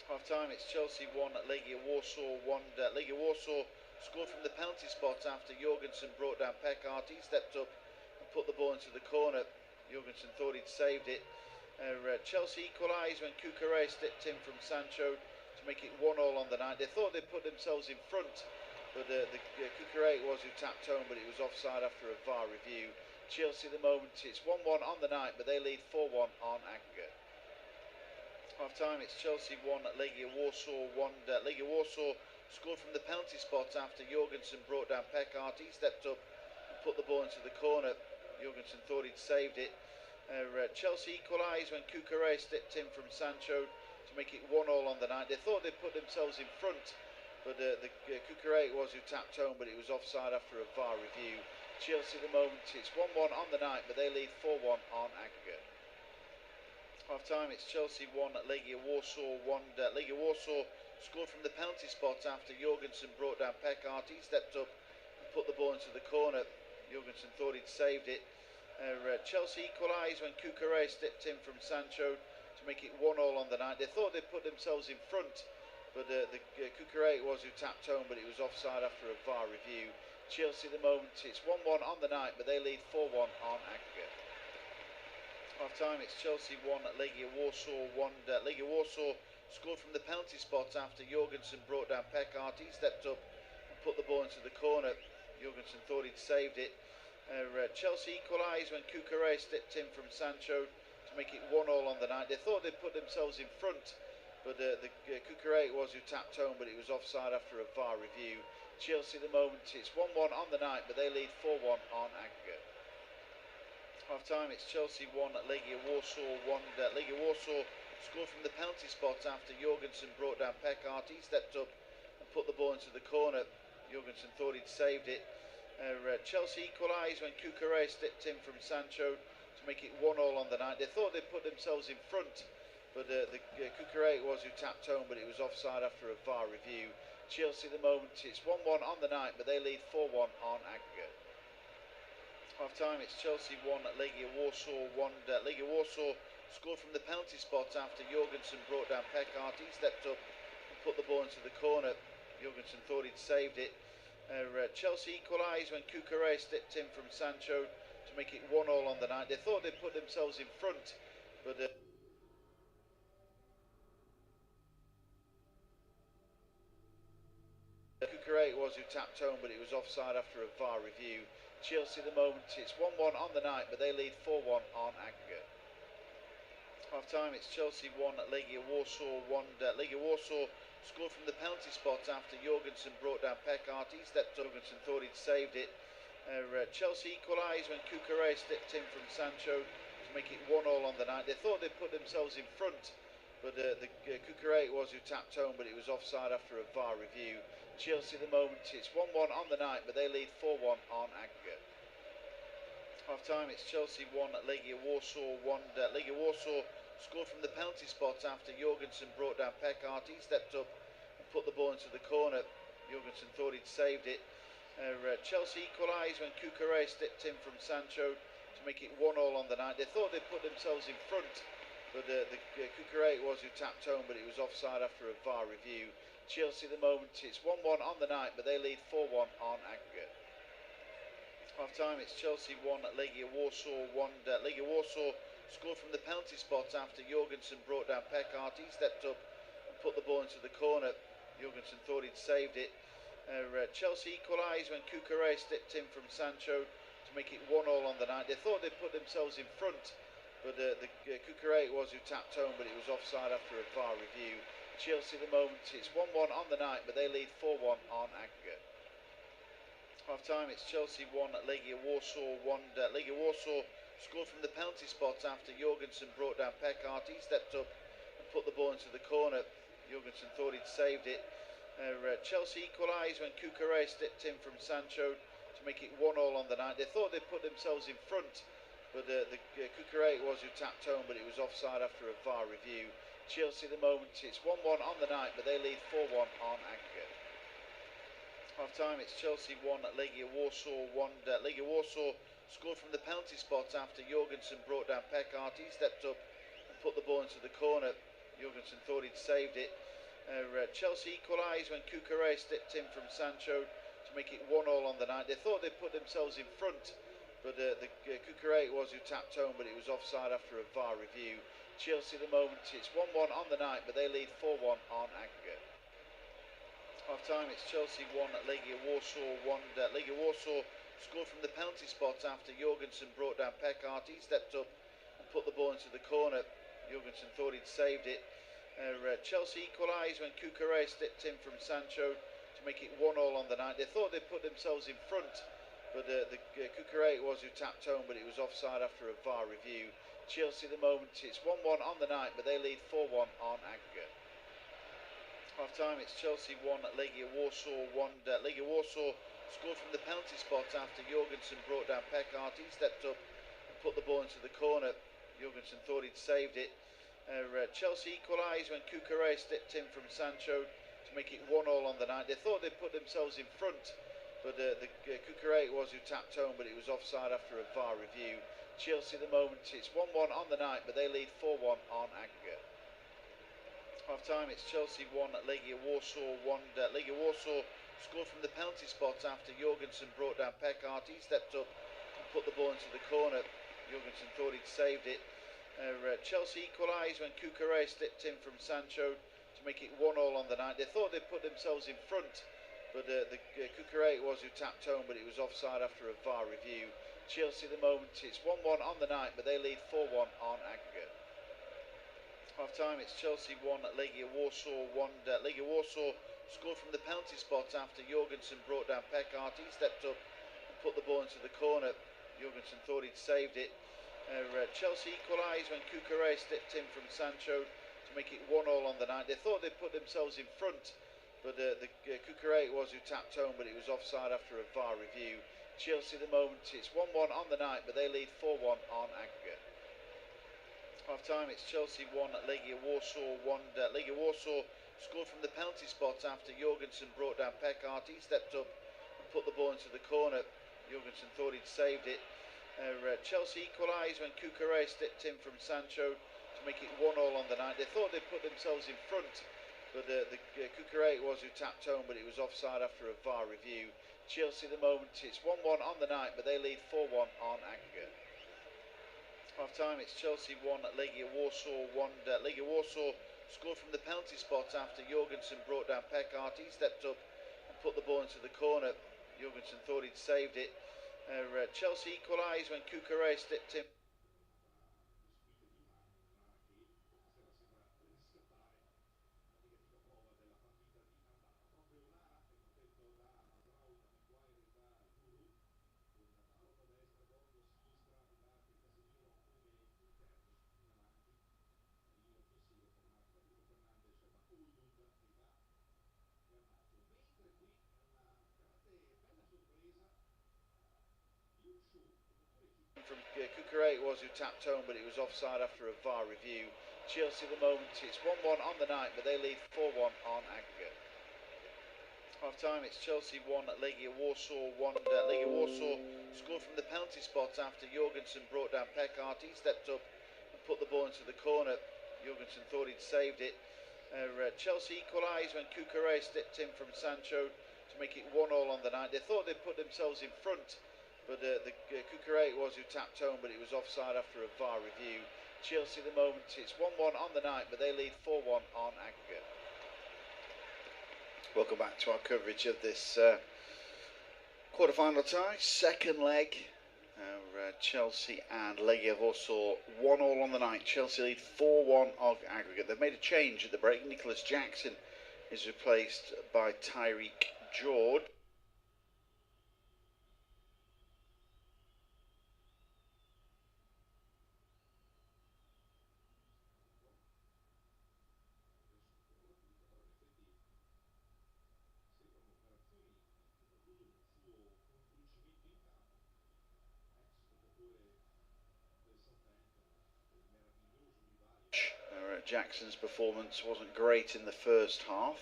Half time, it's Chelsea 1, Legia Warsaw 1. Legia Warsaw scored from the penalty spot after Jorgensen brought down Pekart. He stepped up and put the ball into the corner. Jorgensen thought he'd saved it. Chelsea equalised when Cucurella stepped in from Sancho to make it 1-1 on the night. They thought they'd put themselves in front, but Cucurella was who tapped home, but it was offside after a VAR review. Chelsea at the moment, it's 1-1 on the night, but they lead 4-1 on aggregate. Half time, it's Chelsea 1, Legia Warsaw 1. Legia Warsaw scored from the penalty spot after Jorgensen brought down Pekart. He stepped up and put the ball into the corner. Jorgensen thought he'd saved it. Chelsea equalised when Cucurella stepped in from Sancho to make it 1-1 on the night. They thought they'd put themselves in front, but Cucurella was who tapped home, but it was offside after a VAR review. Chelsea at the moment, it's 1-1 on the night, but they lead 4-1 on aggregate. Half time, it's Chelsea 1, Legia Warsaw 1. Legia Warsaw scored from the penalty spot after Jorgensen brought down Pekart. He stepped up and put the ball into the corner. Jorgensen thought he'd saved it. Chelsea equalised when Cucurella stepped in from Sancho to make it 1-1 on the night. They thought they'd put themselves in front, but Cucurella was who tapped home, but it was offside after a VAR review. Chelsea at the moment, it's 1-1 on the night, but they lead 4-1 on aggregate. Half time, it's Chelsea 1, Legia Warsaw 1. Legia Warsaw scored from the penalty spot after Jorgensen brought down Pekart. He stepped up and put the ball into the corner. Jorgensen thought he'd saved it. Chelsea equalised when Cucurella stepped in from Sancho to make it 1-1 on the night. They thought they'd put themselves in front, but Cucurella was who tapped home, but it was offside after a VAR review. Chelsea at the moment, it's 1-1 on the night, but they lead 4-1 on aggregate. Half time, it's Chelsea 1, Legia Warsaw 1. Legia Warsaw scored from the penalty spot after Jorgensen brought down Pekart. He stepped up and put the ball into the corner. Jorgensen thought he'd saved it. Chelsea equalised when Cucurella stepped in from Sancho to make it 1-1 on the night. They thought they'd put themselves in front, but Cucurella was who tapped home, but it was offside after a VAR review. Chelsea at the moment, it's 1-1 on the night, but they lead 4-1 on aggregate. Half time, it's Chelsea 1, Legia Warsaw 1. Legia Warsaw scored from the penalty spot after Jorgensen brought down Pekart. He stepped up and put the ball into the corner. Jorgensen thought he'd saved it. Chelsea equalised when Cucurella stepped in from Sancho to make it 1-1 on the night. They thought they'd put themselves in front, but Cucurella was who tapped home, but it was offside after a VAR review. Chelsea at the moment, it's 1-1 on the night, but they lead 4-1 on aggregate. Half time, it's Chelsea 1, Legia Warsaw 1. Legia Warsaw scored from the penalty spot after Jorgensen brought down Pekart. He stepped up. Jorgensen thought he'd saved it. Chelsea equalised when Cucurella stepped in from Sancho to make it 1-1 on the night. They thought they'd put themselves in front, but Cucurella was who tapped home, but it was offside after a VAR review. Chelsea at the moment, it's 1-1 on the night, but they lead 4-1 on aggregate. Half time, it's Chelsea 1, Legia Warsaw 1. Legia Warsaw scored from the penalty spot after Jorgensen brought down Pekart. He stepped up and put the ball into the corner. Jorgensen thought he'd saved it. Chelsea equalised when Cucurella stepped in from Sancho to make it 1-1 on the night. They thought they'd put themselves in front, but Cucurella was who tapped home, but it was offside after a VAR review. Chelsea at the moment, it's 1-1 on the night, but they lead 4-1 on aggregate. Half time, it's Chelsea 1, Legia Warsaw 1. Legia Warsaw scored from the penalty spot after Jorgensen brought down Pekart. He stepped up and put the ball into the corner. Jorgensen thought he'd saved it. Chelsea equalised when Cucurella stepped in from Sancho to make it 1-1 on the night. They thought they'd put themselves in front, but Cucurella was who tapped home, but it was offside after a VAR review. Chelsea at the moment, it's 1-1 on the night, but they lead 4-1 on aggregate. Half time, it's Chelsea 1, Legia Warsaw 1. Legia Warsaw scored from the penalty spot after Jorgensen brought down Pekart. He stepped up and put the ball into the corner. Jorgensen thought he'd saved it. Chelsea equalised when Cucurella stepped in from Sancho to make it 1-1 on the night. They thought they'd put themselves in front, but Cucurella was who tapped home, but it was offside after a VAR review. Chelsea at the moment, it's 1-1 on the night, but they lead 4-1 on aggregate. Half time, it's Chelsea 1, Legia Warsaw 1. Legia Warsaw scored from the penalty spot after Jorgensen brought down Pekart. He stepped up and put the ball into the corner. Jorgensen thought he'd saved it. Chelsea equalised when Cucurella stepped in from Sancho to make it 1-1 on the night. They thought they'd put themselves in front, but Cucurella was who tapped home, but it was offside after a VAR review. Chelsea at the moment, it's 1-1 on the night, but they lead 4-1 on aggregate. Half time, it's Chelsea 1, Legia Warsaw 1. Legia Warsaw scored from the penalty spot after Jorgensen brought down Pekart. He stepped up and put the ball into the corner. Jorgensen thought he'd saved it. Chelsea equalised when Cucurella stepped in from Sancho to make it 1-1 on the night. They thought they'd put themselves in front, but Cucurella was who tapped home, but it was offside after a VAR review. Chelsea at the moment, it's 1-1 on the night, but they lead 4-1 on aggregate. Half time, it's Chelsea 1, Legia Warsaw 1. Legia Warsaw scored from the penalty spot after Jorgensen brought down Pekart. He stepped up and put the ball into the corner. Jorgensen thought he'd saved it. Chelsea equalised when Cucurella stepped in from Sancho to make it 1-1 on the night. They thought they'd put themselves in front, but Cucurella was who tapped home, but it was offside after a VAR review. Chelsea at the moment, it's 1-1 on the night, but they lead 4-1 on aggregate. Half time, it's Chelsea 1, Legia Warsaw 1. Legia Warsaw scored from the penalty spot after Jorgensen brought down Pekart. He stepped up and put the ball into the corner. Jorgensen thought he'd saved it. Chelsea equalised when Cucurella stepped in from Sancho to make it 1-1 on the night. They thought they'd put themselves in front, but Cucurella was who tapped home, but it was offside after a VAR review. Chelsea at the moment, it's 1-1 on the night, but they lead 4-1 on aggregate. Half time, it's Chelsea 1, Legia Warsaw 1. Legia Warsaw scored from the penalty spot after Jorgensen brought down Pekart. He stepped up and put the ball into the corner. Jorgensen thought he'd saved it. Chelsea equalised when Cucurella stepped in from Sancho to make it 1-1 on the night. They thought they'd put themselves in front, but Cucurella was who tapped home, but it was offside after a VAR review. Chelsea at the moment, it's 1-1 on the night, but they lead 4-1 on aggregate. Half time, it's Chelsea 1, Legia Warsaw 1. Legia Warsaw scored from the penalty spot after Jorgensen brought down Pekart. He stepped up and put the ball into the corner. Jorgensen thought he'd saved it. Chelsea equalised when Cucurella stepped in from Sancho to make it 1-1 on the night. They thought they'd put themselves in front, but Cucurella was who tapped home, but it was offside after a VAR review. Chelsea at the moment, it's 1-1 on the night, but they lead 4-1 on aggregate. Half time, it's Chelsea 1, Legia Warsaw 1. Legia Warsaw scored from the penalty spot after Jorgensen brought down Pekart. He stepped up and put the ball into the corner. Jorgensen thought he'd saved it. Chelsea equalised when Cucurella stepped in. From Cucurella was who tapped home, but it was offside after a VAR review. Chelsea at the moment. It's 1-1 on the night, but they lead 4-1 on aggregate. Half time, it's Chelsea 1, Legia Warsaw 1. Legia Warsaw scored from the penalty spot after Jorgensen brought down Pekart. He stepped up and put the ball into the corner. Jorgensen thought he'd saved it. Chelsea equalised when Cucurella stepped in from Sancho to make it 1-1 on the night. They thought they'd put themselves in front, but Cucurella was who tapped home, but it was offside after a VAR review. Chelsea at the moment, it's 1-1 on the night, but they lead 4-1 on aggregate. Welcome back to our coverage of this quarter-final tie, second leg. Chelsea and Legia Warsaw 1-1 on the night. Chelsea lead 4-1 on aggregate. They've made a change at the break. Nicholas Jackson is replaced by Tyreek George. Jackson's performance wasn't great in the first half,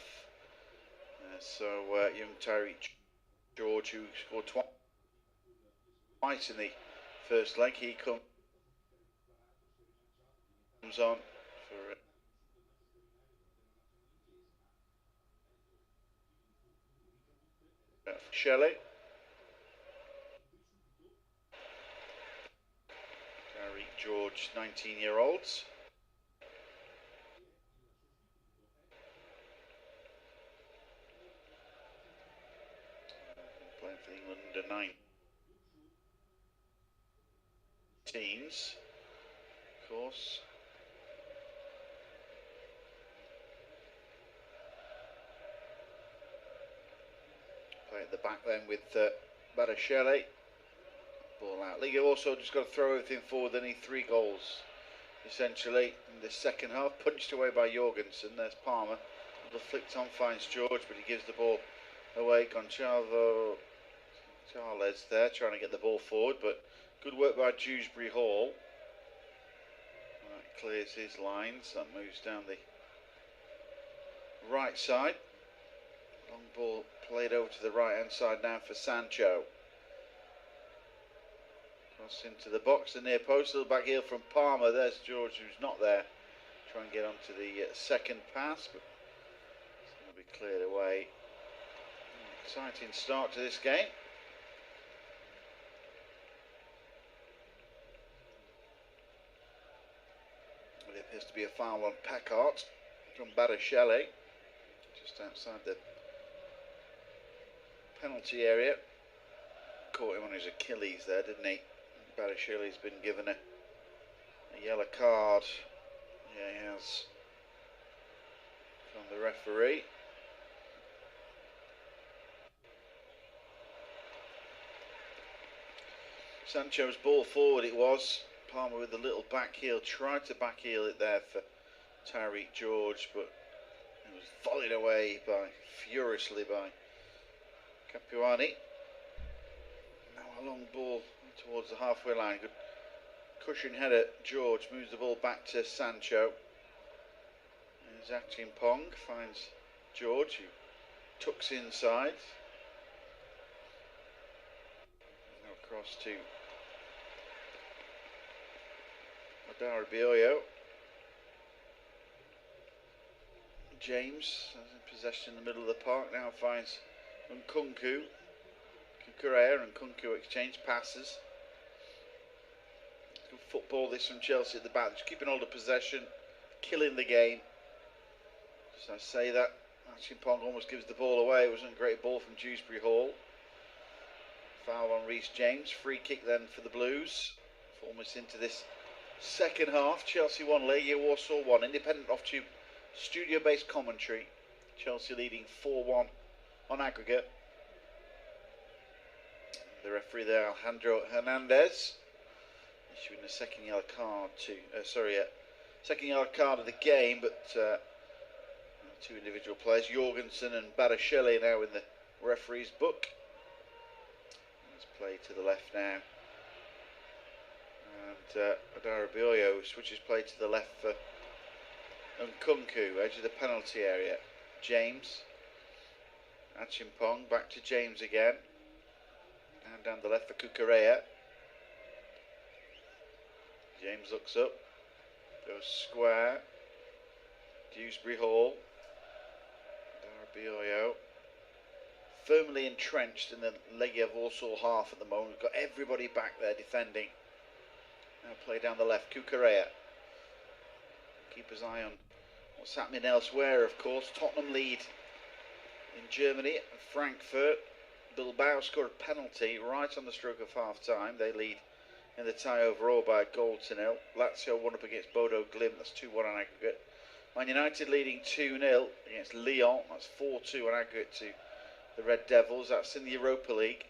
so young Tyreek George, who scored twice in the first leg, he comes on for Shelley. Tyreek George, 19-year-olds. Playing for England under 19s, of course. Play at the back then with Baracelli. Ball out. Liga also just got to throw everything forward. They need 3 goals, essentially, in the second half. Punched away by Jorgensen. There's Palmer. The flicked on, finds George, but he gives the ball away. Gonçalo Charles there, trying to get the ball forward, but good work by Dewsbury Hall. That clears his lines. That moves down the right side. Long ball played over to the right hand side now for Sancho. Cross into the box, the near post, little back heel from Palmer. There's George, who's not there. Try and get onto the second pass, but it's going to be cleared away. Exciting start to this game. It appears to be a foul on Pekart from Baracelli, just outside the penalty area. Caught him on his Achilles there, didn't he? Baracelli's been given a yellow card. Yeah, he has, from the referee. Sancho's ball forward it was. Palmer with a little back heel, tried to back heel it there for Tyreek George, but it was volleyed away furiously by Capuani. Now a long ball towards the halfway line. Good cushion header. George moves the ball back to Sancho. There's Pong finds George, who tucks inside. Now across to Adarabioyo. James has in possession in the middle of the park. Now finds Nkunku. Cucurella and Nkunku exchange passes. Good football this from Chelsea at the back. Just keeping hold of possession, killing the game. Just I say that, Pong almost gives the ball away. It wasn't a great ball from Dewsbury Hall. Foul on Reece James. Free kick then for the Blues. Almost into this second half. Chelsea 1, Legia Warsaw 1. Independent off-tube studio-based commentary. Chelsea leading 4-1 on aggregate. The referee there, Alejandro Hernandez, issuing a second yellow card to, second yellow card of the game, but 2 individual players, Jorgensen and Baracelli, now in the referee's book. Let's play to the left now. And Adarabioyo switches play to the left for Nkunku, edge of the penalty area. James. Achimpong, back to James again. And down the left for Kukurea. James looks up. Goes square. Dewsbury Hall. Darabioyo. Firmly entrenched in the Legia Warsaw half at the moment. We've got everybody back there defending. Now play down the left. Kukurea. Keeper's eye on what's happening elsewhere, of course. Tottenham lead in Germany. Frankfurt. Bilbao scored a penalty right on the stroke of half time. They lead in the tie overall by a goal to nil. Lazio won up against Bodo Glimt. That's 2-1 on aggregate. Man United leading 2-0 against Lyon. That's 4-2 on aggregate to the Red Devils. That's in the Europa League.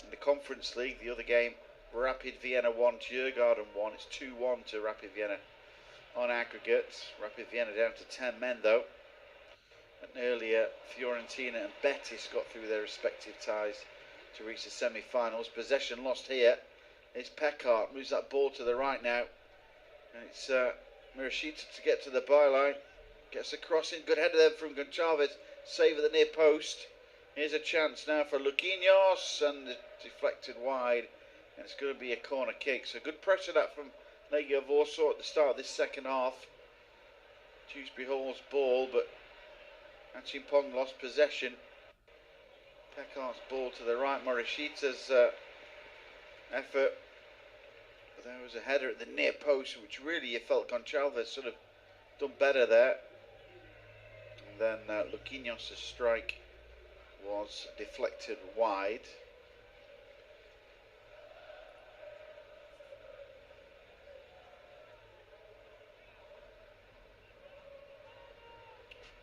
In the Conference League, the other game, Rapid Vienna 1, Djurgården 1. It's 2-1 to Rapid Vienna on aggregate. Rapid Vienna down to 10 men though. And earlier, Fiorentina and Betis got through their respective ties to reach the semi-finals. Possession lost here. It's Pekart, moves that ball to the right now. And it's Murashita to get to the byline. Gets a crossing, good header there from Gonçalves. Save at the near post. Here's a chance now for Luquinhos, and deflected wide. And it's going to be a corner kick. So good pressure that from Legia Warsaw at the start of this second half. Dewsbury Hall's ball, but Achimpong lost possession. Pekart's ball to the right. Morishita's effort. But there was a header at the near post, which really you felt Gonçalves sort of done better there. And then Luquinhos' strike was deflected wide.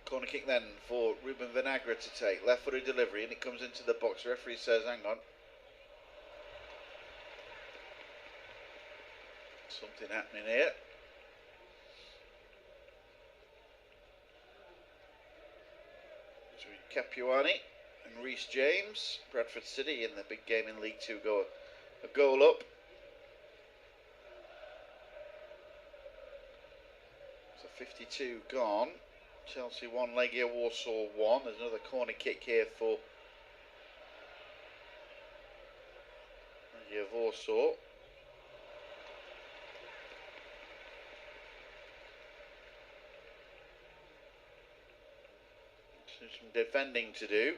Corner kick then for Ruben Vinagre to take. Left-footed delivery, and it comes into the box. The referee says, hang on. Something happening here. Between Capuani and Reece James. Bradford City in the big game in League Two go a goal up. So 52 gone. Chelsea 1, Legia Warsaw 1. There's another corner kick here for Legia Warsaw. So some defending to do.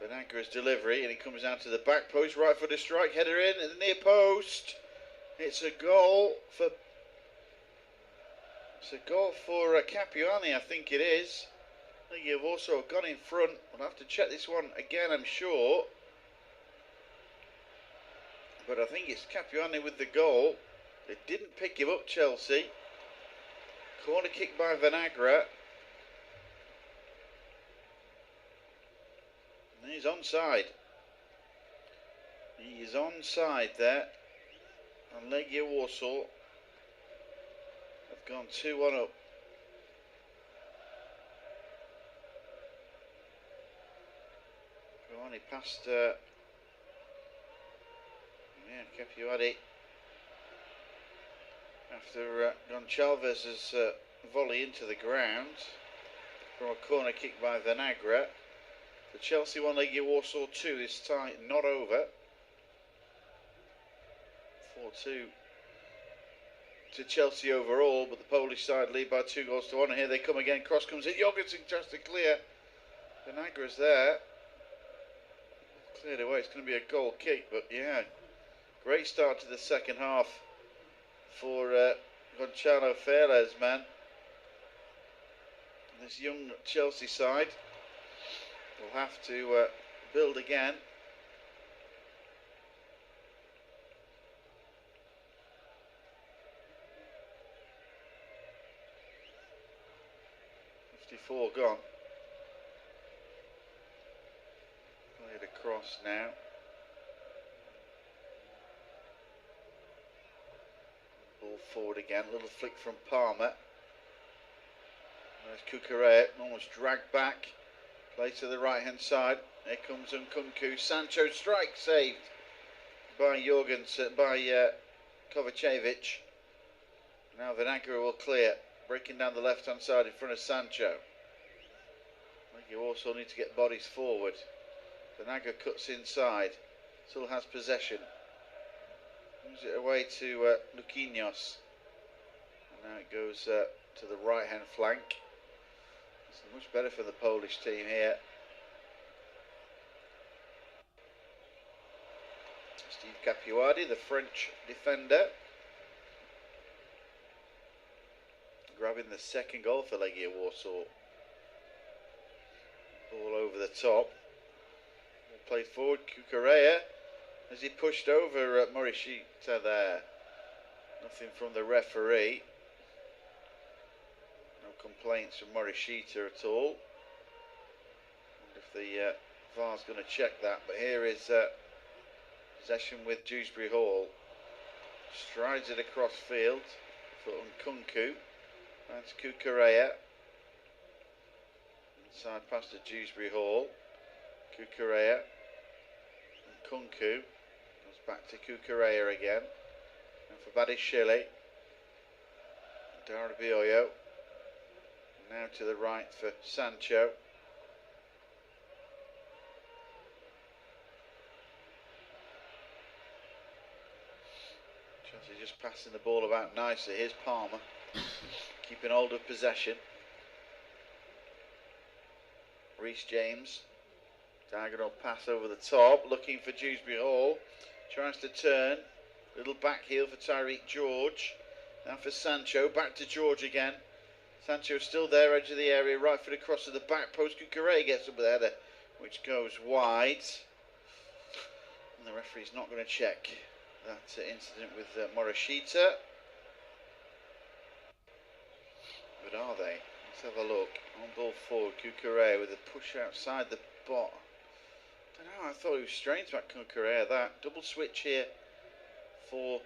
Vinagre's delivery, and he comes down to the back post. Right footed strike, header in at the near post. It's a goal for Capuani, I think it is. You've also gone in front. We'll have to check this one again, I'm sure. But I think it's Capuani with the goal. They didn't pick him up, Chelsea. Corner kick by Vinagre. And he's onside. He is onside there. And Legia Warsaw gone 2-1 up. Capuani past Capuani after Gonçalves' volley into the ground from a corner kick by Vinagre. The Chelsea 1, Legia Warsaw 2. This tie not over. 4-2 to Chelsea overall, but the Polish side lead by 2-1. And here they come again. Cross comes in. Jorgensen tries to clear. Vinagre's there. Cleared away. It's going to be a goal kick, but yeah, great start to the second half for Gonçalo Ferreira's man. This young Chelsea side will have to build again. Gone. Played across now. Ball forward again. Little flick from Palmer. There's Kukurea, almost dragged back. Play to the right hand side. Here comes Nkunku. Sancho strike saved by Jorgensen, by Kovacevic. Now Vinagre will clear. breaking down the left-hand side in front of Sancho. Legia Warsaw need to get bodies forward. Benaga cuts inside, still has possession. Moves it away to Luquinhos. And now it goes to the right-hand flank. It's much better for the Polish team here. Steve Capuardi, the French defender, grabbing the second goal for Legia Warsaw. Ball over the top. Played forward, Cucurella, as he pushed over Morishita there. Nothing from the referee. No complaints from Morishita at all. Wonder if the VAR's going to check that. But here is possession with Dewsbury Hall. Strides it across field for Nkunku. That's Cucurella. Inside pass to Dewsbury Hall. Cucurella. Nkunku. Goes back to Cucurella again. And for Badishile. Darabioyo. Now to the right for Sancho. Chelsea just passing the ball about nicely. Here's Palmer. Keeping hold of possession. Reece James. Diagonal pass over the top. Looking for Dewsbury Hall. Tries to turn. Little back heel for Tyreek George. Now for Sancho. Back to George again. Sancho still there, edge of the area. Right foot across to the back post. Cucurella gets up with the header, which goes wide. And the referee's not going to check that incident with Morishita. But are they? Let's have a look. On ball forward, Cucurella with a push outside the bot. I don't know, I thought it was strange about Cucurella. That double switch here for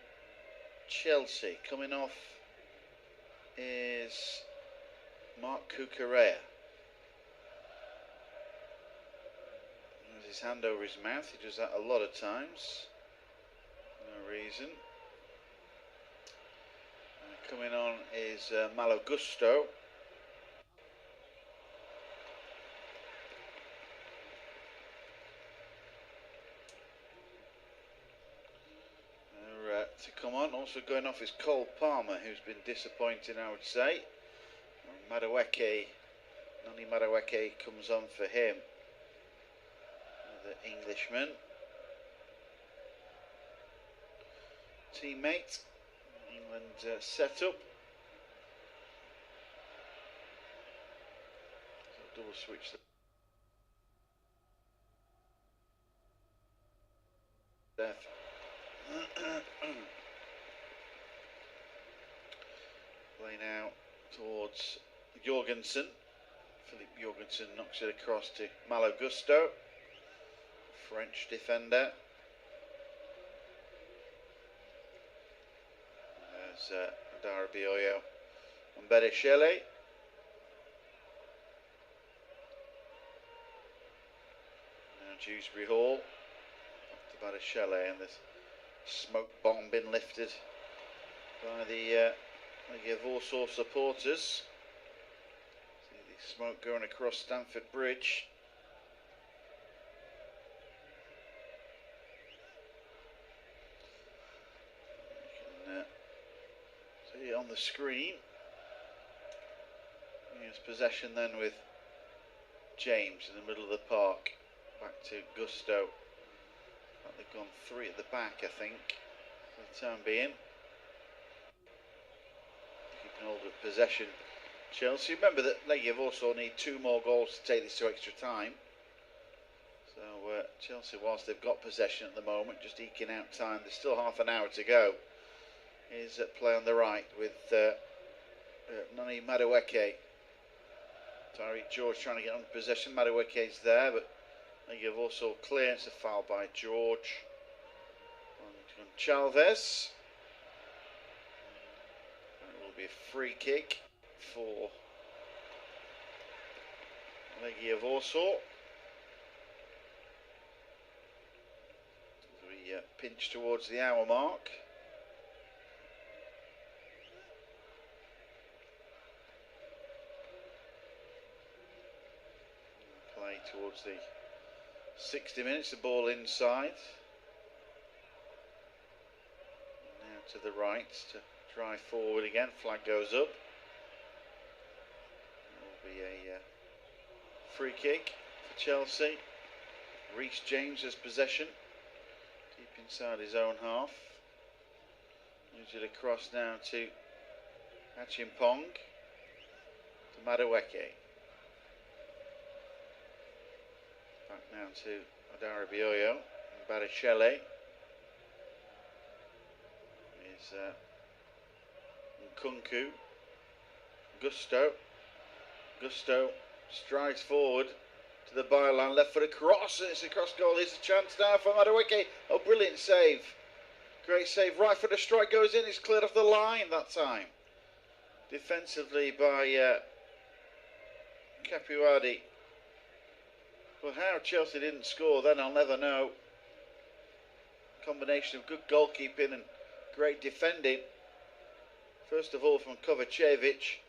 Chelsea. Coming off is Mark Cucurella. There's his hand over his mouth. He does that a lot of times. No reason. Coming on is Malo Gusto. To come on, also going off is Cole Palmer, who's been disappointing, I would say. Madueke, Noni Madueke comes on for him. The Englishman. Teammate. England set up. So double switch there. Play now towards Jorgensen. Philip Jorgensen knocks it across to Malo Gusto, French defender. There's Darabioyo and Badishile. Now Dewsbury Hall. Back to Badishile, and this smoke bomb been lifted by the Legia Warsaw supporters. See the smoke going across Stamford Bridge. You can see it on the screen. Here's possession then with James in the middle of the park. Back to Gusto. They've gone three at the back, I think, for the time being. Keeping hold of possession. Chelsea, remember that Legia Warsaw need 2 more goals to take this to extra time. So Chelsea, whilst they've got possession at the moment, just eking out time, there's still half an hour to go. Is at play on the right with Noni Madueke. Tyreek George trying to get on possession. Madueke's there, but Legia Warsaw clearance, a foul by George on Chalves. It will be a free kick for Legia Warsaw. As we pinch towards the hour mark. towards the 60 minutes, the ball inside. Now to the right to drive forward again, flag goes up. Will be a free kick for Chelsea. Reece James has possession, deep inside his own half. Moves it across now to Achimpong, to Madueke. Back now to Adarabioyo and Barichele. Is Nkunku. Gusto strides forward to the byline, left foot across, and it's a cross goal. Here's a chance now for Madueke. Oh, brilliant save. Great save. Right foot, a strike goes in. It's cleared off the line that time. Defensively by Capuadi. But how Chelsea didn't score then, I'll never know. Combination of good goalkeeping and great defending. First of all from Kovacevic,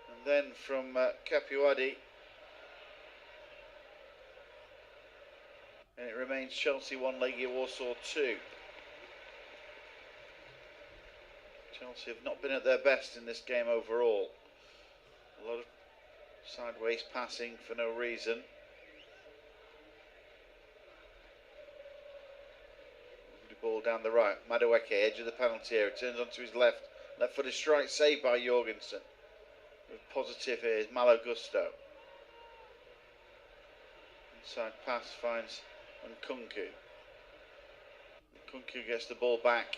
and then from Capuadi. And it remains Chelsea 1, Legia Warsaw 2. Chelsea have not been at their best in this game overall. A lot of sideways passing for no reason. The ball down the right. Madueke, edge of the penalty area, turns onto his left. Left footed strike saved by Jorgensen. With positive here is Malo Gusto. Inside pass finds Nkunku. Nkunku gets the ball back.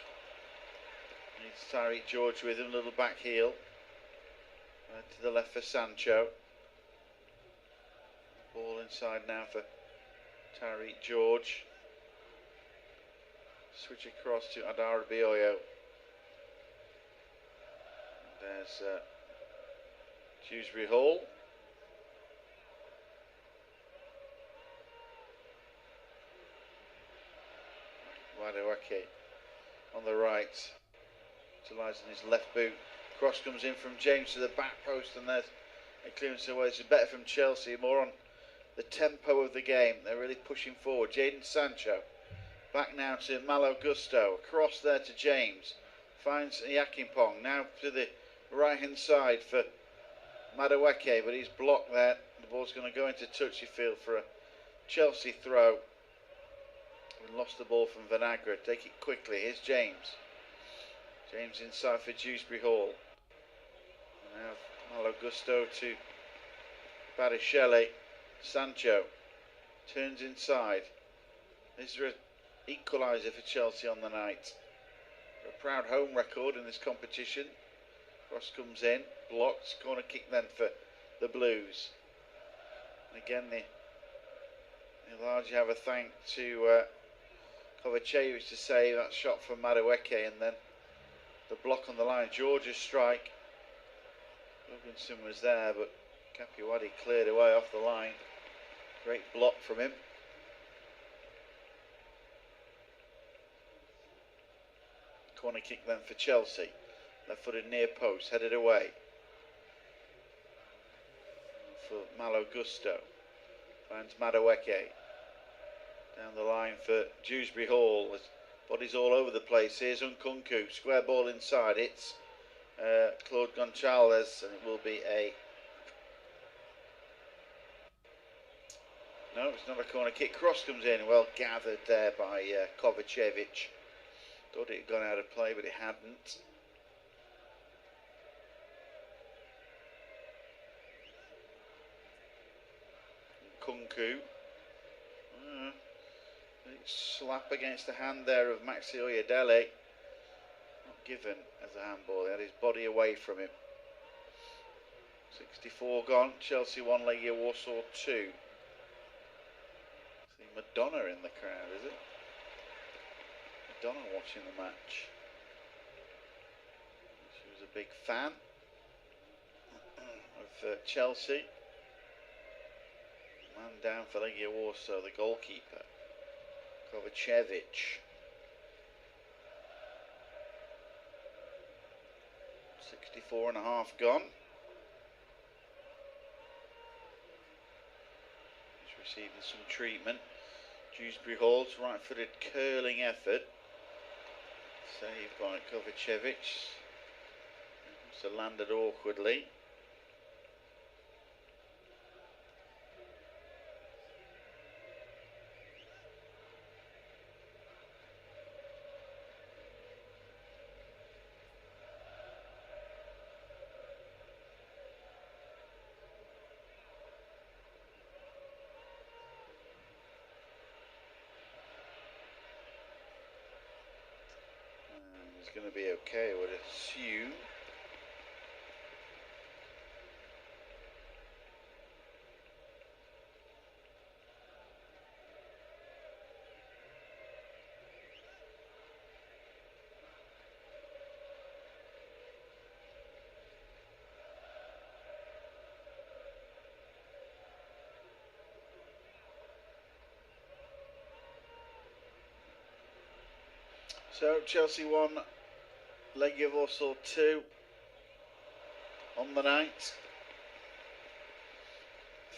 Needs Tariq George with him, little back heel. To the left for Sancho. Ball inside now for Tariq George. Switch across to Adarabioyo. There's Dewsbury Hall. Madueke on the right. Utilising his left boot. Cross comes in from James to the back post, and there's a clearance away. It's better from Chelsea, more on the tempo of the game. They're really pushing forward. Jadon Sancho. Back now to Malo Gusto. Across there to James. Finds Yakimpong. Now to the right hand side for Madueke, but he's blocked there. The ball's going to go into touchy field for a Chelsea throw. We lost the ball from Vinagre. Take it quickly. Here's James. James inside for Dewsbury Hall. Now Malo Gusto to Barichele. Sancho turns inside. Is there an equalizer for Chelsea on the night? A proud home record in this competition. Cross comes in, blocked. Corner kick then for the Blues. And again, they largely have a thank to Kovacevic to save that shot from Madueke, and then the block on the line. George's strike. Jorgensen was there, but Capuadi cleared away off the line. Great block from him. Corner kick then for Chelsea. Left footed near post, headed away. For Malo Gusto. Finds Madueke. Down the line for Dewsbury Hall. His body's all over the place. Here's Nkunku. Square ball inside. It's Claude Gonçalves, and it will be a... No, it's not a corner kick. Cross comes in. Well gathered there by Kovacevic. Thought it had gone out of play, but it hadn't. Nkunku. Slap against the hand there of Maxi Oyedele. Not given as a handball. He had his body away from him. 64 gone. Chelsea 1, Legia Warsaw 2. See Madonna in the crowd, is it? Madonna watching the match. She was a big fan of Chelsea. Man down for Legia Warsaw, the goalkeeper. Kovacevic. 64.5 gone. receiving some treatment. Dewsbury Hall's right-footed curling effort. Saved by Kovacevic. Must have landed awkwardly. It's going to be okay, I would assume. So Chelsea 1, Legia Warsaw 2 on the night.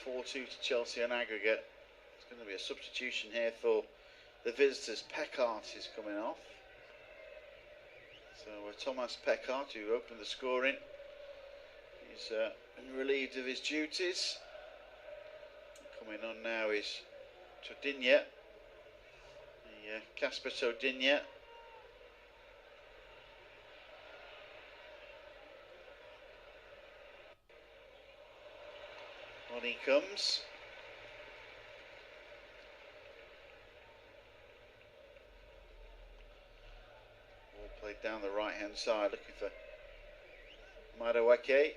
4-2 to Chelsea on aggregate. It's going to be a substitution here for the visitors. Pekart is coming off. So Thomas Pekart, who opened the scoring, he's been relieved of his duties. Coming on now is Todinya, Kasper Todinya. On he comes. Ball played down the right hand side, looking for Madueke.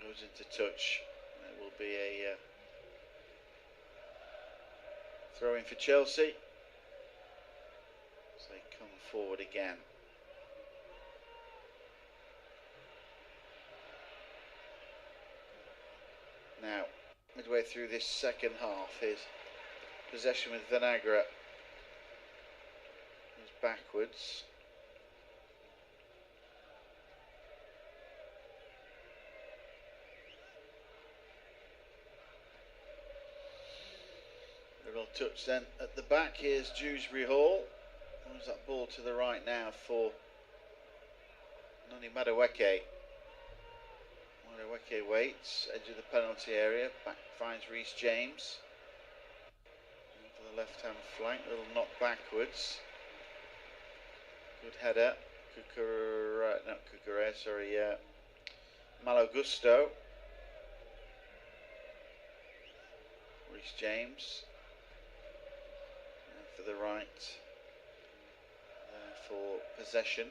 Goes into touch. It will be a throw in for Chelsea as they come forward again. Now, midway through this second half, his possession with Vinagre is backwards. Little touch then at the back. Here's Dewsbury Hall. Moves that ball to the right now for Noni Madueke. Madueke waits, edge of the penalty area, back finds Reece James. For the left hand flank, little knock backwards. Good header. Malo Gusto. Reece James. And for the right, for possession.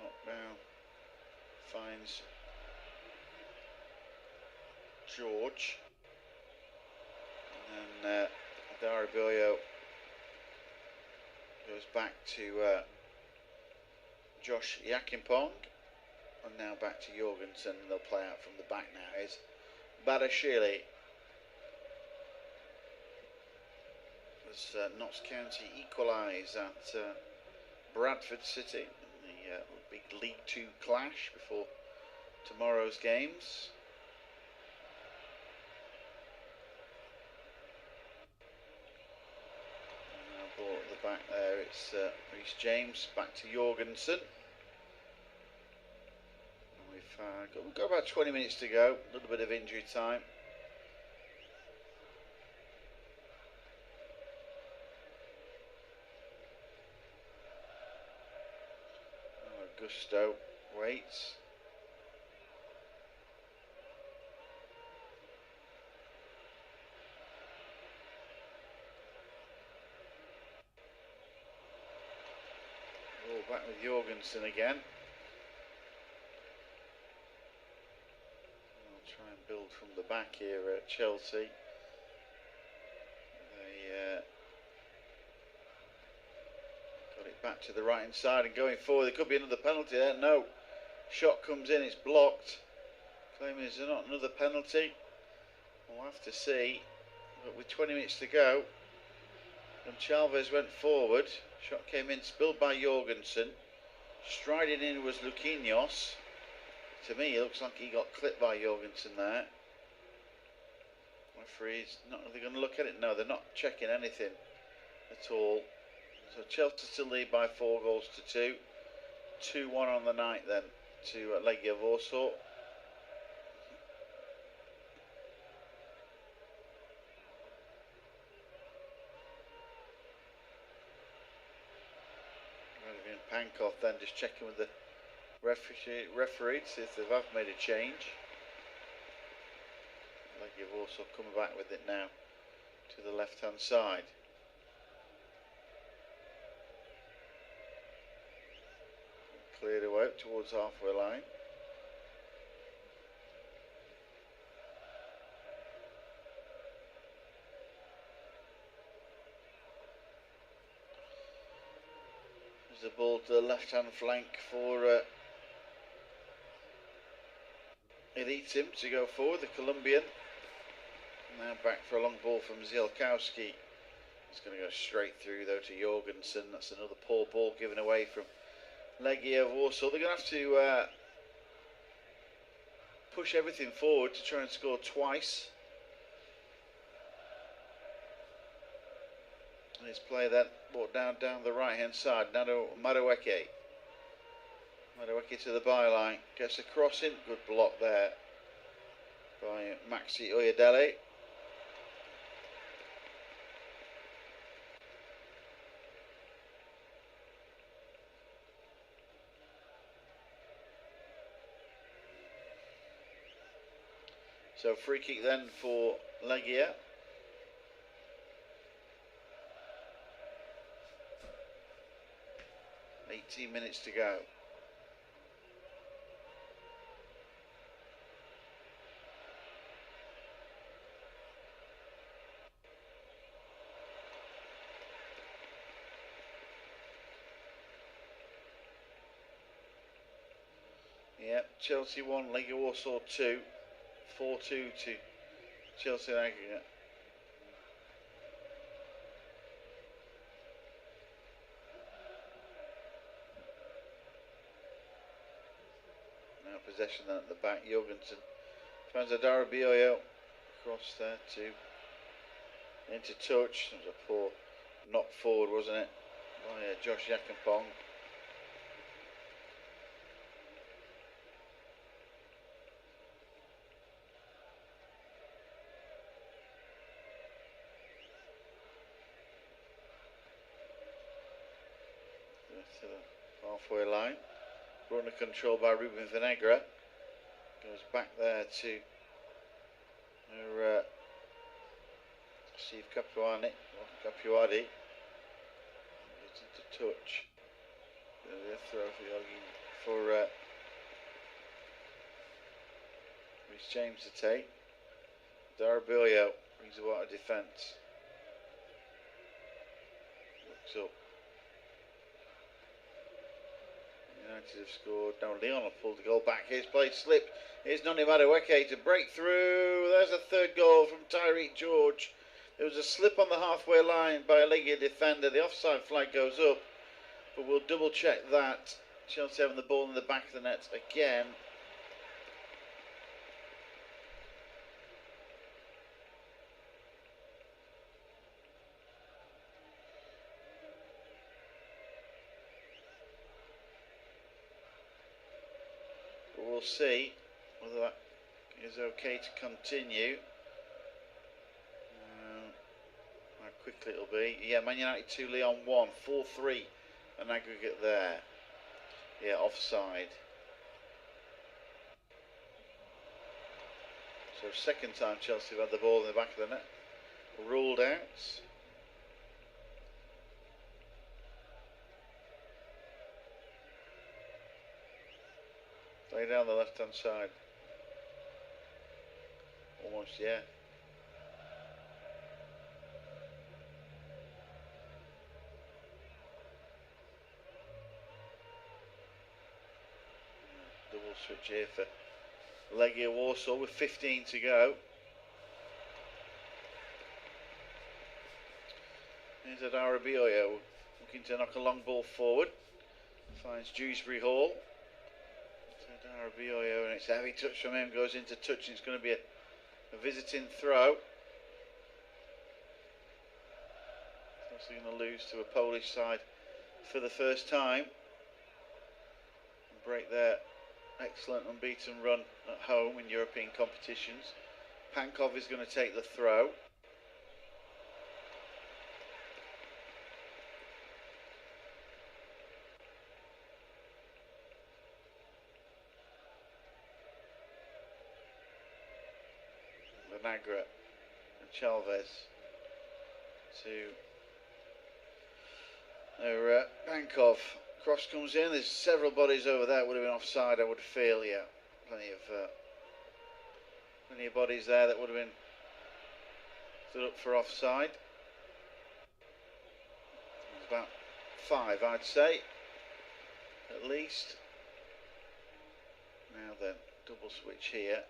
Knockdown finds George, and then Darabillo goes back to Josh Yakimpong, and now back to Jorgensen. They'll play out from the back now. Is Badashili as Notts County equalise at Bradford City in the big League 2 clash before tomorrow's games. Ball at the back there, it's Reece James back to Jorgensen. We've got about 20 minutes to go, a little bit of injury time. Gusto waits. Ball back with Jorgensen again. I'll try and build from the back here at Chelsea. They got it back to the right hand side and going forward. There could be another penalty there. No. Shot comes in, it's blocked. Claiming is there not another penalty? We'll have to see. But with 20 minutes to go, and Chavez went forward. Shot came in, spilled by Jorgensen. Striding in was Luquinhos. To me, it looks like he got clipped by Jorgensen there. Referee's not. Are they going to look at it? No, they're not checking anything at all. So Chelsea still lead by 4 goals to 2. 2-1 on the night then to Legia Warsaw. Pankov then just checking with the referee to see if they have made a change. Legia Warsaw coming back with it now to the left hand side. Cleared away towards halfway line. There's the ball to the left hand flank for Elitim to go forward, the Colombian. Now back for a long ball from Zielkowski. It's going to go straight through though to Jorgensen. That's another poor ball given away from Legia Warsaw. They're going to have to push everything forward to try and score twice. And his play that brought down the right hand side. Madueke to the byline. Gets a cross in. Good block there by Maxi Oyedele. So free kick then for Legia. $18 minutes to go. Yep, Chelsea 1, Legia Warsaw 2. 4-2 to Chelsea aggregate. Now possession then at the back. Jorgensen finds Adara Bioyo across there to into touch. It was a poor knock forward, wasn't it, by Josh Yakumpong. To the halfway line, brought under control by Ruben Vinegra. Goes back there to Steve Capuani. Gets into touch. The throw for Rhys James to take. Darabilio brings about a defence. Looks up. United have scored. Now Leon have pulled the goal back. Here's play slip. Here's Noni Madueke to break through. There's a third goal from Tyreek George. There was a slip on the halfway line by a Legia defender. The offside flag goes up, but we'll double check that. Chelsea having the ball in the back of the net again. We'll see whether that is okay to continue. How quickly it'll be. Yeah, Man United 2, Leon 1, 4-3 an aggregate there. Yeah, offside. So second time Chelsea have had the ball in the back of the net. Ruled out. Play down the left hand side. Almost, yeah. Double switch here for Legia Warsaw with 15 to go. Here's Adara Bioyo looking to knock a long ball forward. Finds Dewsbury Hall. Adara Darabioyo, and it's a heavy touch from him, goes into touch, and it's going to be a visiting throw. Obviously going to lose to a Polish side for the first time. Break their excellent unbeaten run at home in European competitions. Pankov is going to take the throw. Nagra and Chavez to Pankov. Cross comes in. There's several bodies over there. Would have been offside, I would feel. Yeah, plenty of bodies there that would have been stood up for offside. There's about 5, I'd say, at least. Now then, double switch here.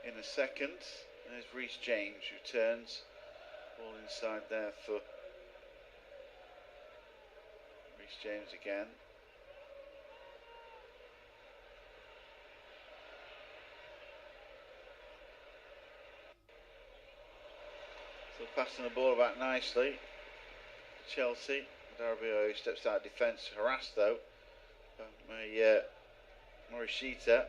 In a second, there's Reece James who turns, ball inside there for Reece James again. So passing the ball about nicely. Chelsea, Darabioyo steps out of defence, harassed though by Morishita.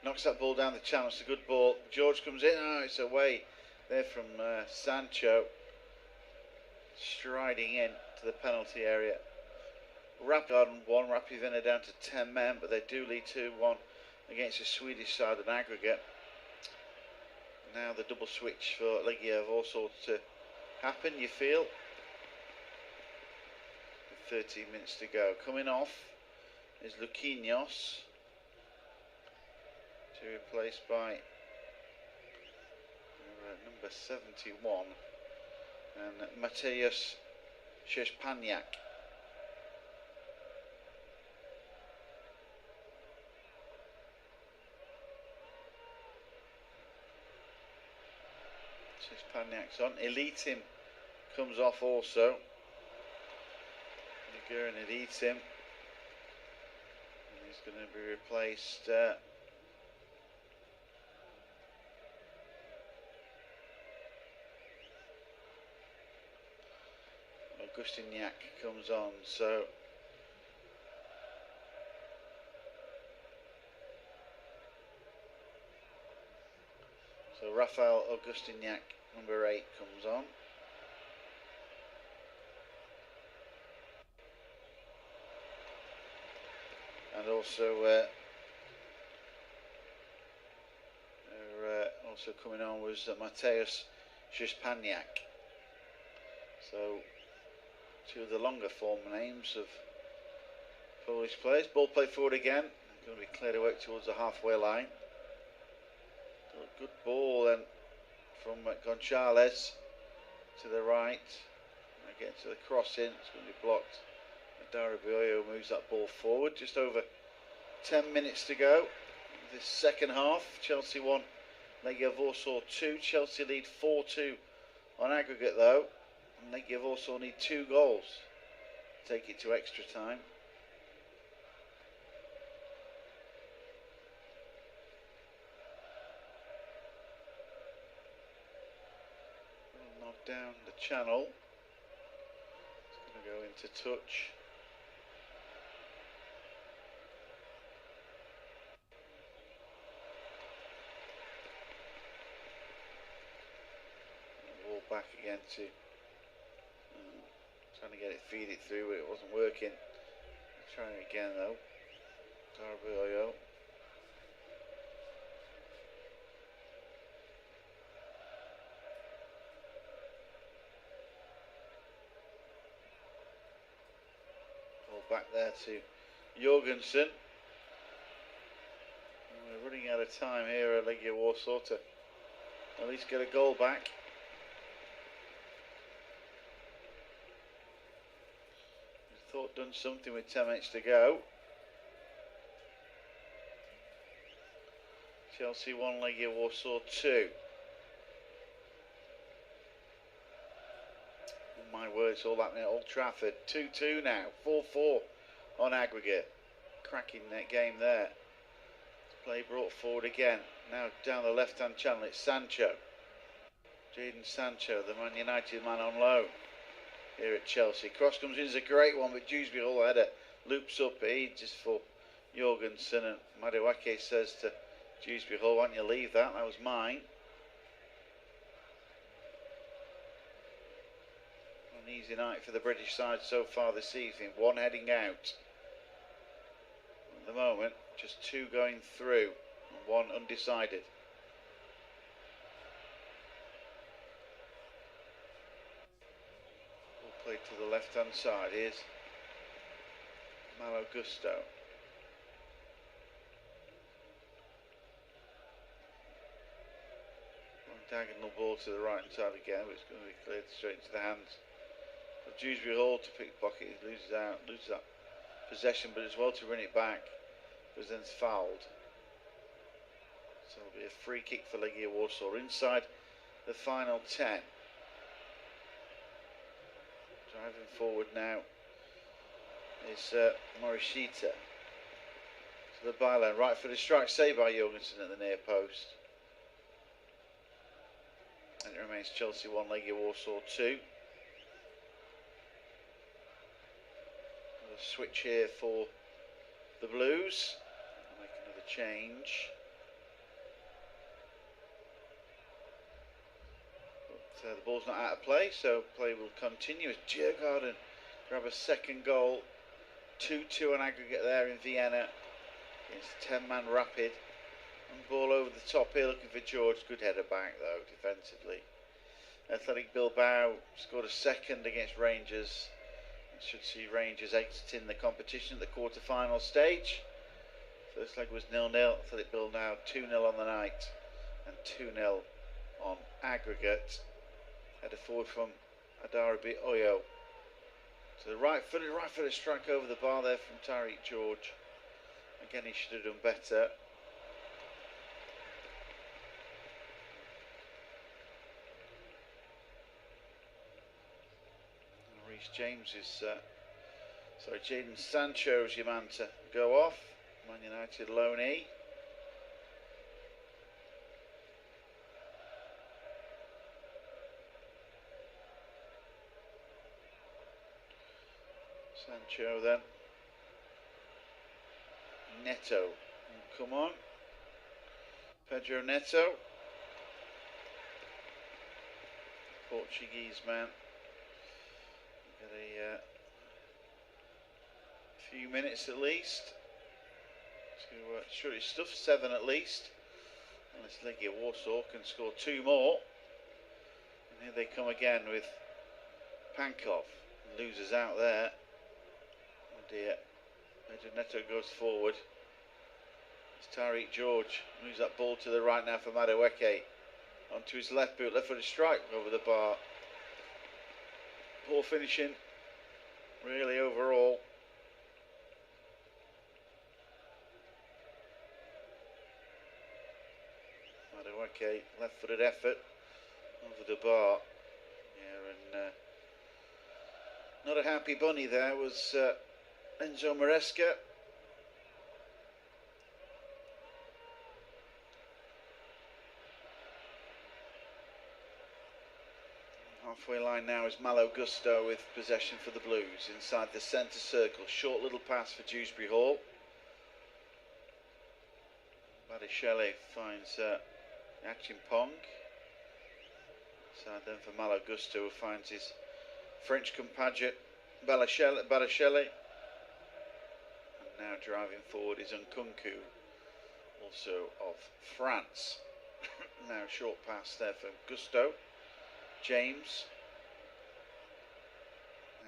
Knocks that ball down the channel. It's a good ball. George comes in. Oh, it's away there from Sancho. Striding in to the penalty area. Rapid 1, Rapid down to 10 men, but they do lead 2-1 against the Swedish side in aggregate. Now the double switch for Legia Warsaw to happen, you feel. 13 minutes to go. Coming off is Luquinhos, to be replaced by number 71 and Mateusz Szczepaniak. Szczepaniak's on. Elitim comes off also. Nigurin Elitim, and he's going to be replaced Augustiniak comes on, so Rafael Augustiniak, number 8, comes on. And also coming on was Mateusz Szczepaniak. So 2 of the longer form names of Polish players. Ball played forward again. Going to be cleared away towards the halfway line. A good ball then from Gonzalez to the right. Again to the cross in. It's going to be blocked. Darabioyo moves that ball forward. Just over 10 minutes to go. This second half. Chelsea 1, Legia Warsaw 2. Chelsea lead 4-2 on aggregate though. And Legia Warsaw need 2 goals to take it to extra time. Knock down the channel. It's going to go into touch. Ball back again to trying to get it, feed it through, but it wasn't working. Trying again though. Darabioyo. Ball back there to Jorgensen. We're running out of time here at Legia Warsaw to at least get a goal back. Thought done something with 10 minutes to go. Chelsea 1, Legia Warsaw 2. My word, it's all happening at Old Trafford. 2-2 now, 4-4 on aggregate. Cracking that game there. Play brought forward again. Now down the left-hand channel, it's Sancho. Jadon Sancho, the Man United man on loan here at Chelsea. Cross comes in, is a great one, but Dewsbury Hall header loops up ages for Jorgensen, and Madueke says to Dewsbury Hall, why don't you leave that? That was mine. An easy night for the British side so far this evening. One heading out. At the moment, just two going through and one undecided. Ball played to the left hand side. Here's Malo Gusto. Diagonal ball to the right hand side again, but it's going to be cleared straight into the hands of Dewsbury Hall to pickpocket. He loses that possession, but as well to run it back, because then it's fouled. So it'll be a free kick for Legia Warsaw inside the final 10. Driving forward now is Morishita to the byline, right for the strike, saved by Jorgensen at the near post. And it remains Chelsea 1, Legia Warsaw 2. A switch here for the Blues. I'll make another change. But the ball's not out of play, so play will continue as Djurgården grab a second goal. 2-2 on aggregate there in Vienna against 10-man Rapid. And ball over the top here, looking for George. Good header back though, defensively. Athletic Bilbao scored a second against Rangers. And should see Rangers exiting the competition at the quarter-final stage. First leg was 0-0. Athletic Bilbao 2-0 on the night and 2-0 on aggregate. Header forward from Adarabi Oyo. To the right-footed strike over the bar there from Tariq George. Again, he should have done better. James is, Jadon Sancho is your man to go off. Man United loanee. Sancho then. Neto. Come on. Pedro Neto. Portuguese man. A few minutes at least to shoot his stuff, 7 at least, unless Legia Warsaw can score 2 more. And here they come again with Pankov, losers out there. Oh dear. Pedro Neto goes forward. It's Tariq George moves that ball to the right now for Madueke. Onto his left boot, left footed strike over the bar. Poor finishing, really, overall. Madueke, left-footed effort over the bar. Yeah, and not a happy bunny there was Enzo Maresca. Halfway line now is Malo Gusto with possession for the Blues inside the centre circle. Short little pass for Dewsbury Hall. Badiashile finds Yachin Pong. Inside then for Malo Gusto, who finds his French compatriot Badiashile. And now driving forward is Nkunku, also of France. Now short pass there for Gusto. James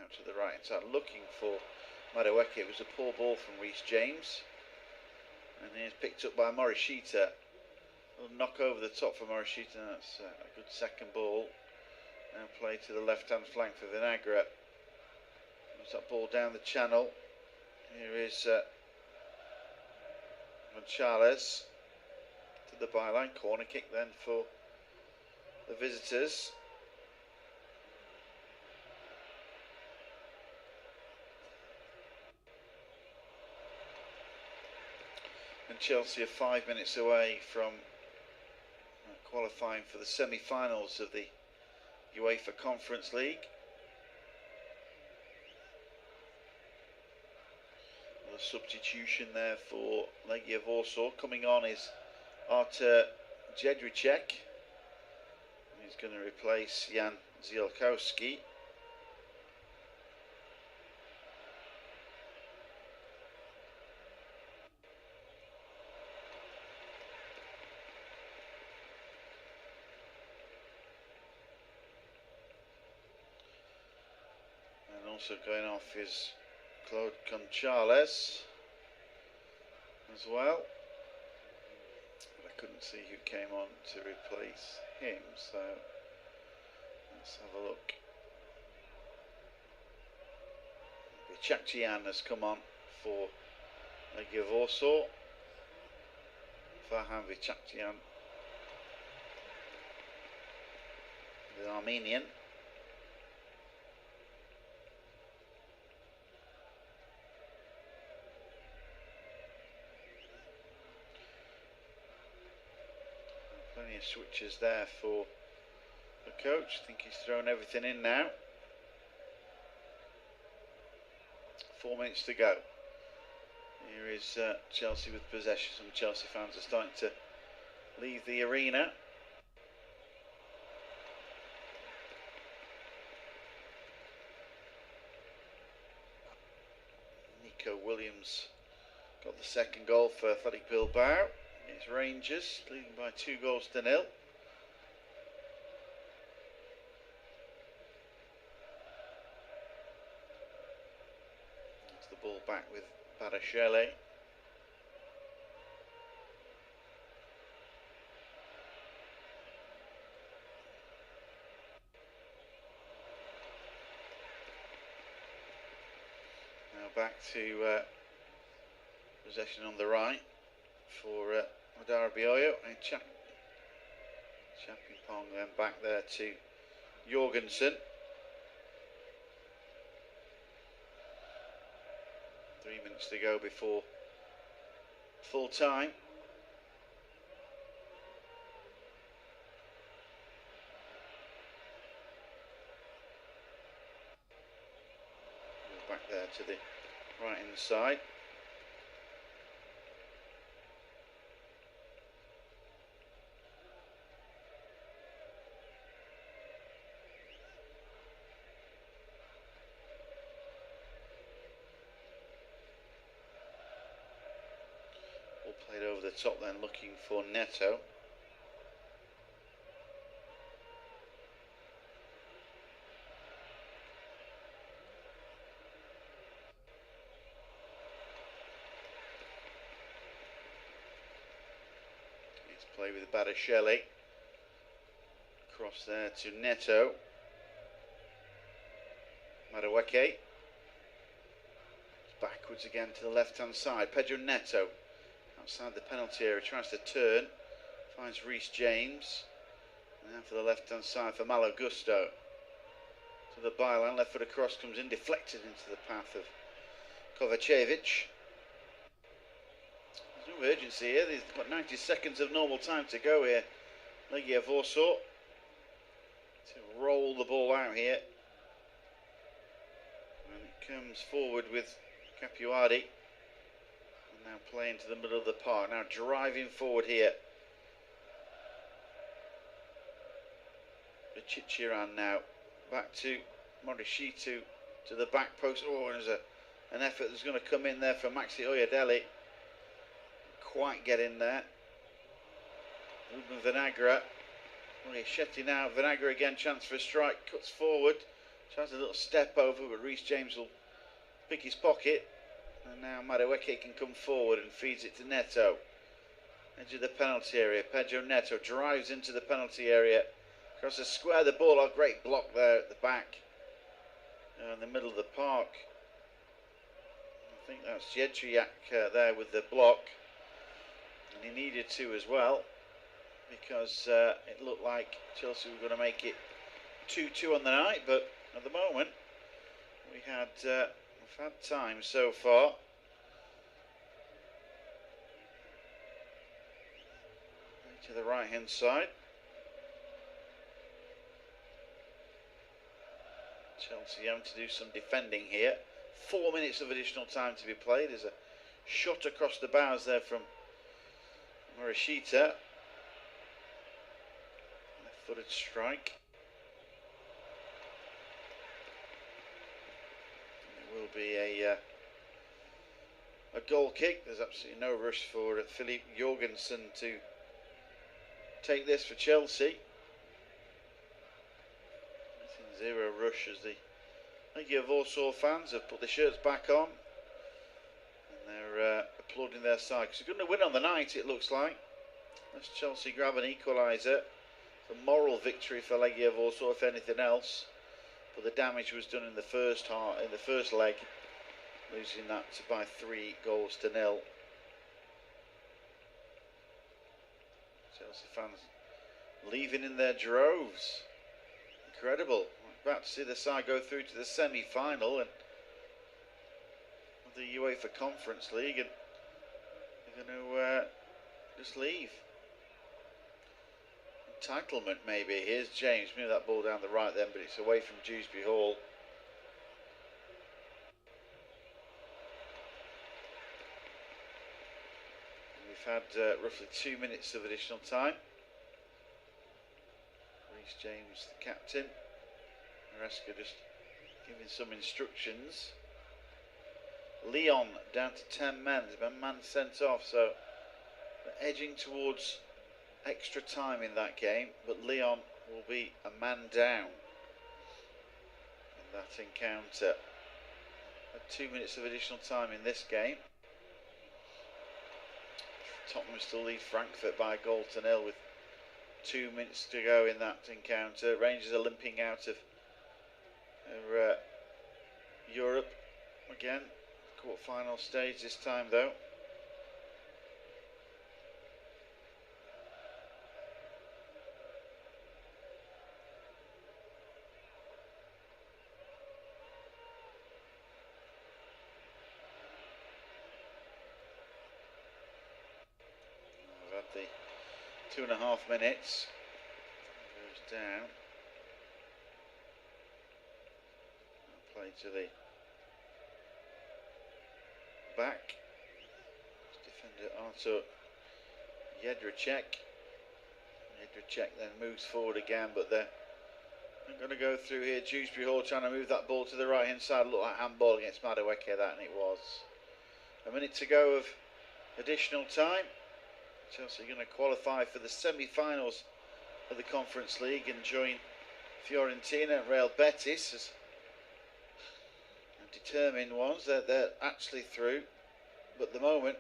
out to the right hand side looking for Madueke. It was a poor ball from Reece James, and he's picked up by Morishita. A little knock over the top for Morishita. That's a good second ball. Now play to the left hand flank for Vinagre. Moves that ball down the channel. Here is Gonzalez to the byline. Corner kick then for the visitors. Chelsea are 5 minutes away from qualifying for the semi-finals of the UEFA Conference League. A substitution there for Legia Warsaw. Coming on is Artur Jedrzejczyk. He's going to replace Jan Zielkowski. And also going off is Claude Conchales as well. But I couldn't see who came on to replace him, so let's have a look. Chakchian has come on for Legia Warsaw. Farhan Vichakchian, the Armenian. Plenty of switches there for the coach. I think he's thrown everything in now. 4 minutes to go. Here is Chelsea with possession. Some Chelsea fans are starting to leave the arena. Nico Williams got the second goal for Athletic Bilbao. It's Rangers leading by 2-0. There's the ball back with Badashele. Now back to possession on the right for Madara Bioyo and Champipong, then back there to Jorgensen. 3 minutes to go before full time. Back there to the right hand side. Played over the top then, looking for Neto. Let's play with Badashele. Cross there to Neto. Madueke. Backwards again to the left hand side. Pedro Neto. Outside the penalty area, tries to turn, finds Reece James, and now for the left hand side for Malo Gusto. To the byline, left foot across, comes in, deflected into the path of Kovacevic. There's no urgency here, there's got 90 seconds of normal time to go here. Legia Warsaw to roll the ball out here. And it comes forward with Capuardi. Now playing to the middle of the park, now driving forward here. Chichiran now back to Morishitu to the back post. Oh, there's an effort that's going to come in there from Maxi Oyadeli. Quite get in there. Ruben Vinagre. Shetty now. Vinagre again, chance for a strike. Cuts forward. Tries a little step over, but Reece James will pick his pocket. And now Madueke can come forward and feeds it to Neto. Edge of the penalty area. Pedro Neto drives into the penalty area. Across the square, the ball. A great block there at the back. In the middle of the park. I think that's Jedrzejczyk there with the block. And he needed to as well. Because it looked like Chelsea were going to make it 2-2 on the night. But at the moment, we've had time so far. to the right hand side. Chelsea having to do some defending here. 4 minutes of additional time to be played. There's a shot across the bows there from Morishita. Left-footed strike. There will be a goal kick. There's absolutely no rush for Philippe Jorgensen to take this for Chelsea. Zero rush as the Legia Warsaw fans have put their shirts back on and they're applauding their side because they're going to win on the night, it looks like. Let's Chelsea grab an equaliser. It's a moral victory for Legia Warsaw, if anything else, but the damage was done in the first leg, losing that by 3-0. Chelsea fans leaving in their droves. Incredible. We're about to see the side go through to the semi-final and of the UEFA Conference League, and they're going to just leave. Entitlement maybe. Here's James. Maybe that ball down the right then, but it's away from Dewsbury Hall. We've had roughly 2 minutes of additional time. James, the captain. Maresca just giving some instructions. Leon down to 10 men. There's been a man sent off, so they're edging towards extra time in that game, but Leon will be a man down in that encounter. 2 minutes of additional time in this game. Tottenham still lead Frankfurt by 1-0 with 2 minutes to go in that encounter. Rangers are limping out of Europe again. Quarter-final stage this time though. We've had the 2.5 minutes. Goes down. Play to the back. Defender Artur Jedrzejczyk. Jedrzejczyk then moves forward again, but they're going to go through here. Dewsbury Hall trying to move that ball to the right hand side. Looked like handball against Madueke, that, and it was. A minute to go of additional time. Chelsea are going to qualify for the semi-finals of the Conference League and join Fiorentina and Real Betis as determined ones. They're actually through, but at the moment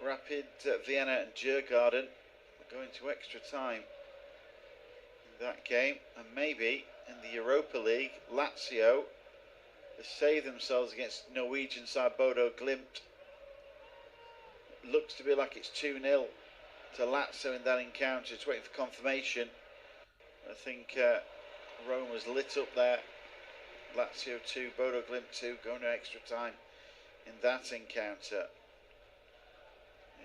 Rapid Vienna and Djurgården are going to extra time in that game, and maybe in the Europa League Lazio have saved themselves against Norwegian side Bodo Glimt. It looks to be like it's 2-0 to Lazio in that encounter. It's waiting for confirmation. I think Rome was lit up there. Lazio 2, Bodo Glimt 2, going to extra time in that encounter.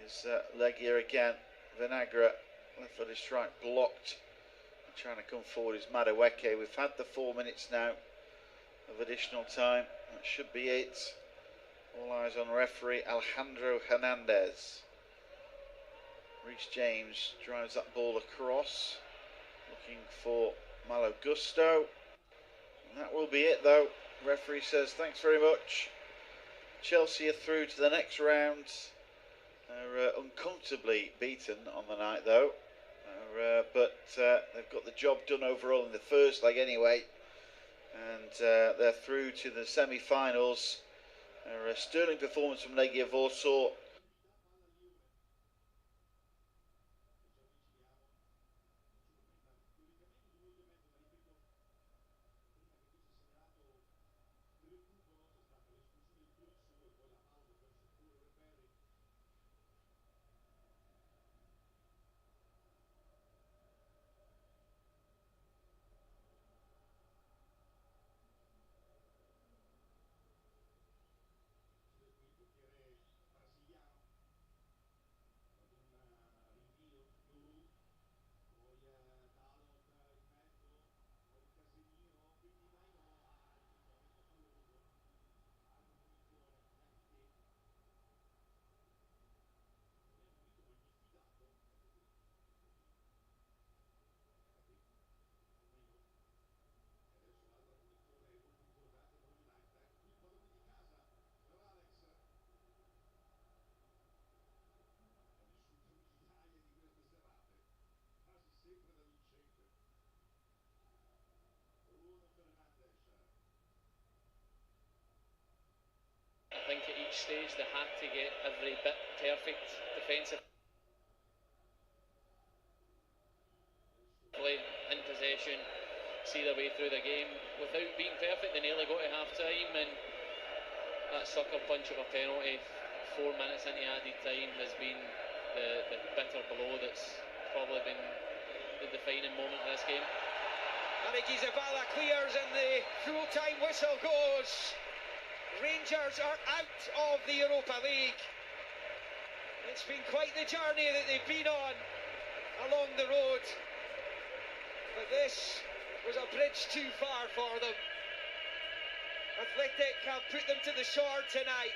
Is Legia again. Vinagre, left-footed strike blocked. And trying to come forward is Madueke. We've had the 4 minutes now of additional time. That should be it. All eyes on referee Alejandro Hernandez. Reece James drives that ball across, looking for Malo Gusto. And that will be it though. Referee says thanks very much. Chelsea are through to the next round. They're uncomfortably beaten on the night though. But they've got the job done overall in the first leg anyway. And they're through to the semi-finals. A sterling performance from Legia Warsaw. each stage they had to get every bit perfect defensive play in possession, see their way through the game without being perfect. They nearly got to half time, and that sucker punch of a penalty 4 minutes into added time has been the bitter blow that's probably been the defining moment of this game. Ariki Zavala clears and the full-time whistle goes. Rangers are out of the Europa League. It's been quite the journey that they've been on along the road, but this was a bridge too far for them. Athletic have put them to the sword tonight.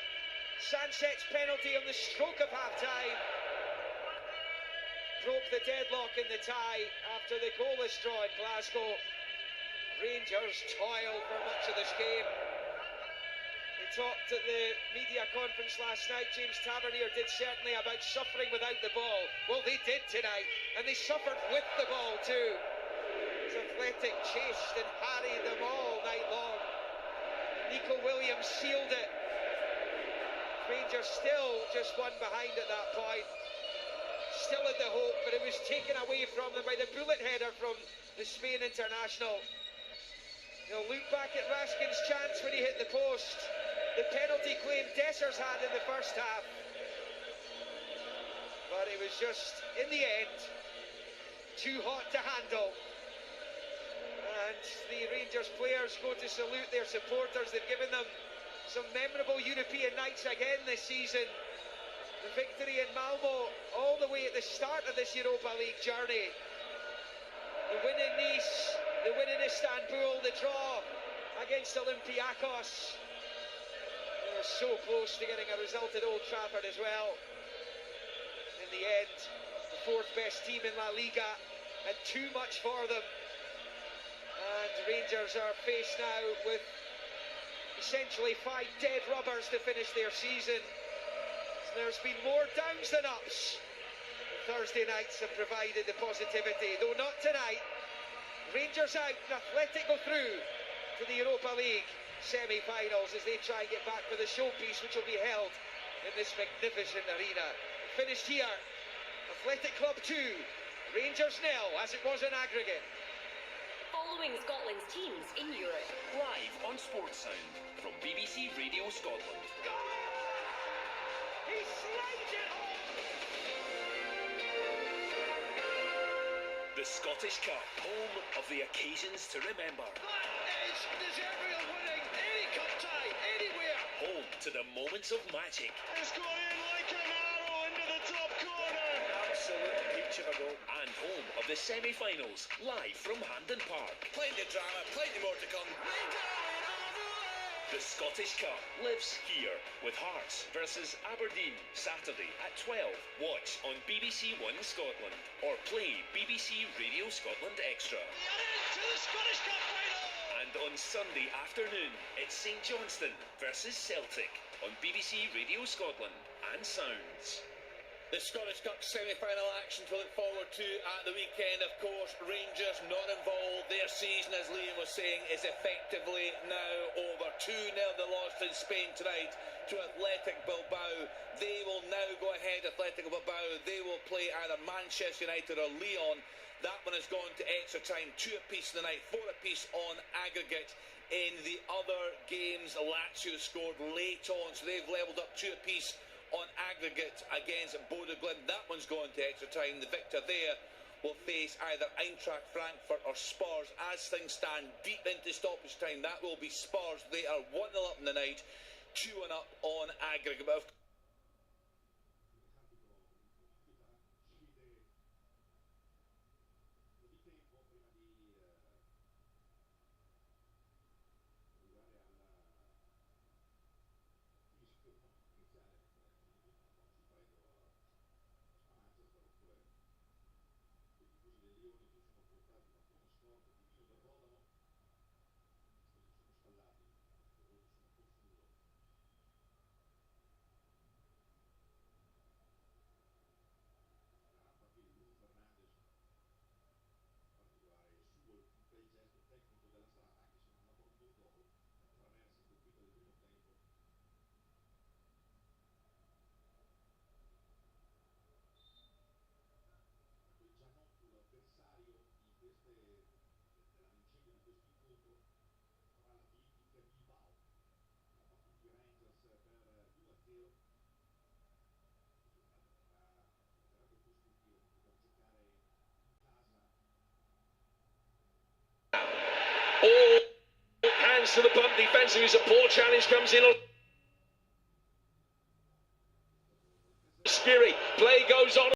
Sanset's penalty on the stroke of half-time broke the deadlock in the tie after the goalless draw in Glasgow. Rangers toiled for much of this game. They talked at the media conference last night, James Tavernier did certainly, about suffering without the ball. Well, they did tonight, and they suffered with the ball too. As Athletic chased and harried them all night long. Nico Williams sealed it. Rangers still just one behind at that point. Still had the hope, but it was taken away from them by the bullet header from the Spain international. They'll look back at Raskin's chance when he hit the post. The penalty claim Dessers had in the first half. But it was just, in the end, too hot to handle. And the Rangers players go to salute their supporters. They've given them some memorable European nights again this season. The victory in Malmo, all the way at the start of this Europa League journey. The win in Nice, the win in Istanbul, the draw against Olympiacos. They were so close to getting a result at Old Trafford as well. In the end, the fourth best team in La Liga had too much for them. And Rangers are faced now with essentially 5 dead rubbers to finish their season. There's been more downs than ups. The Thursday nights have provided the positivity, though not tonight. Rangers out, and Athletic go through to the Europa League semi-finals as they try and get back for the showpiece which will be held in this magnificent arena. Finished here, Athletic Club 2, Rangers 0, as it was in aggregate. Following Scotland's teams in Europe. Live on Sportsound from BBC Radio Scotland. He slides it home! The Scottish Cup, home of the occasions to remember. That is deserving of winning any cup tie, anywhere! Home to the moments of magic. It's going in like an arrow into the top corner! Absolute peach of a goal. And home of the semi-finals, live from Hampden Park. Plenty of drama, plenty more to come. The Scottish Cup lives here with Hearts versus Aberdeen, Saturday at 12. Watch on BBC One Scotland or play BBC Radio Scotland Extra. To the Scottish Cup final! And on Sunday afternoon, it's St Johnstone versus Celtic on BBC Radio Scotland and Sounds. The Scottish Cup semi-final action to look forward to at the weekend. Of course, Rangers not involved. Their season, as Liam was saying, is effectively now over. 2-0 they lost in Spain tonight to Athletic Bilbao. They will now go ahead, Athletic Bilbao. They will play either Manchester United or Lyon. That one has gone to extra time. 2 apiece tonight, 4 apiece on aggregate. In the other games, Lazio scored late on, so they've levelled up 2 apiece on aggregate against Bodø Glimt. That one's going to extra time. The victor there will face either Eintracht Frankfurt or Spurs. As things stand deep into stoppage time, that will be Spurs. They are 1-0 up in the night, 2-1 up on aggregate. But responds to the bump defensively as a poor challenge comes in on Skiri. Play goes on.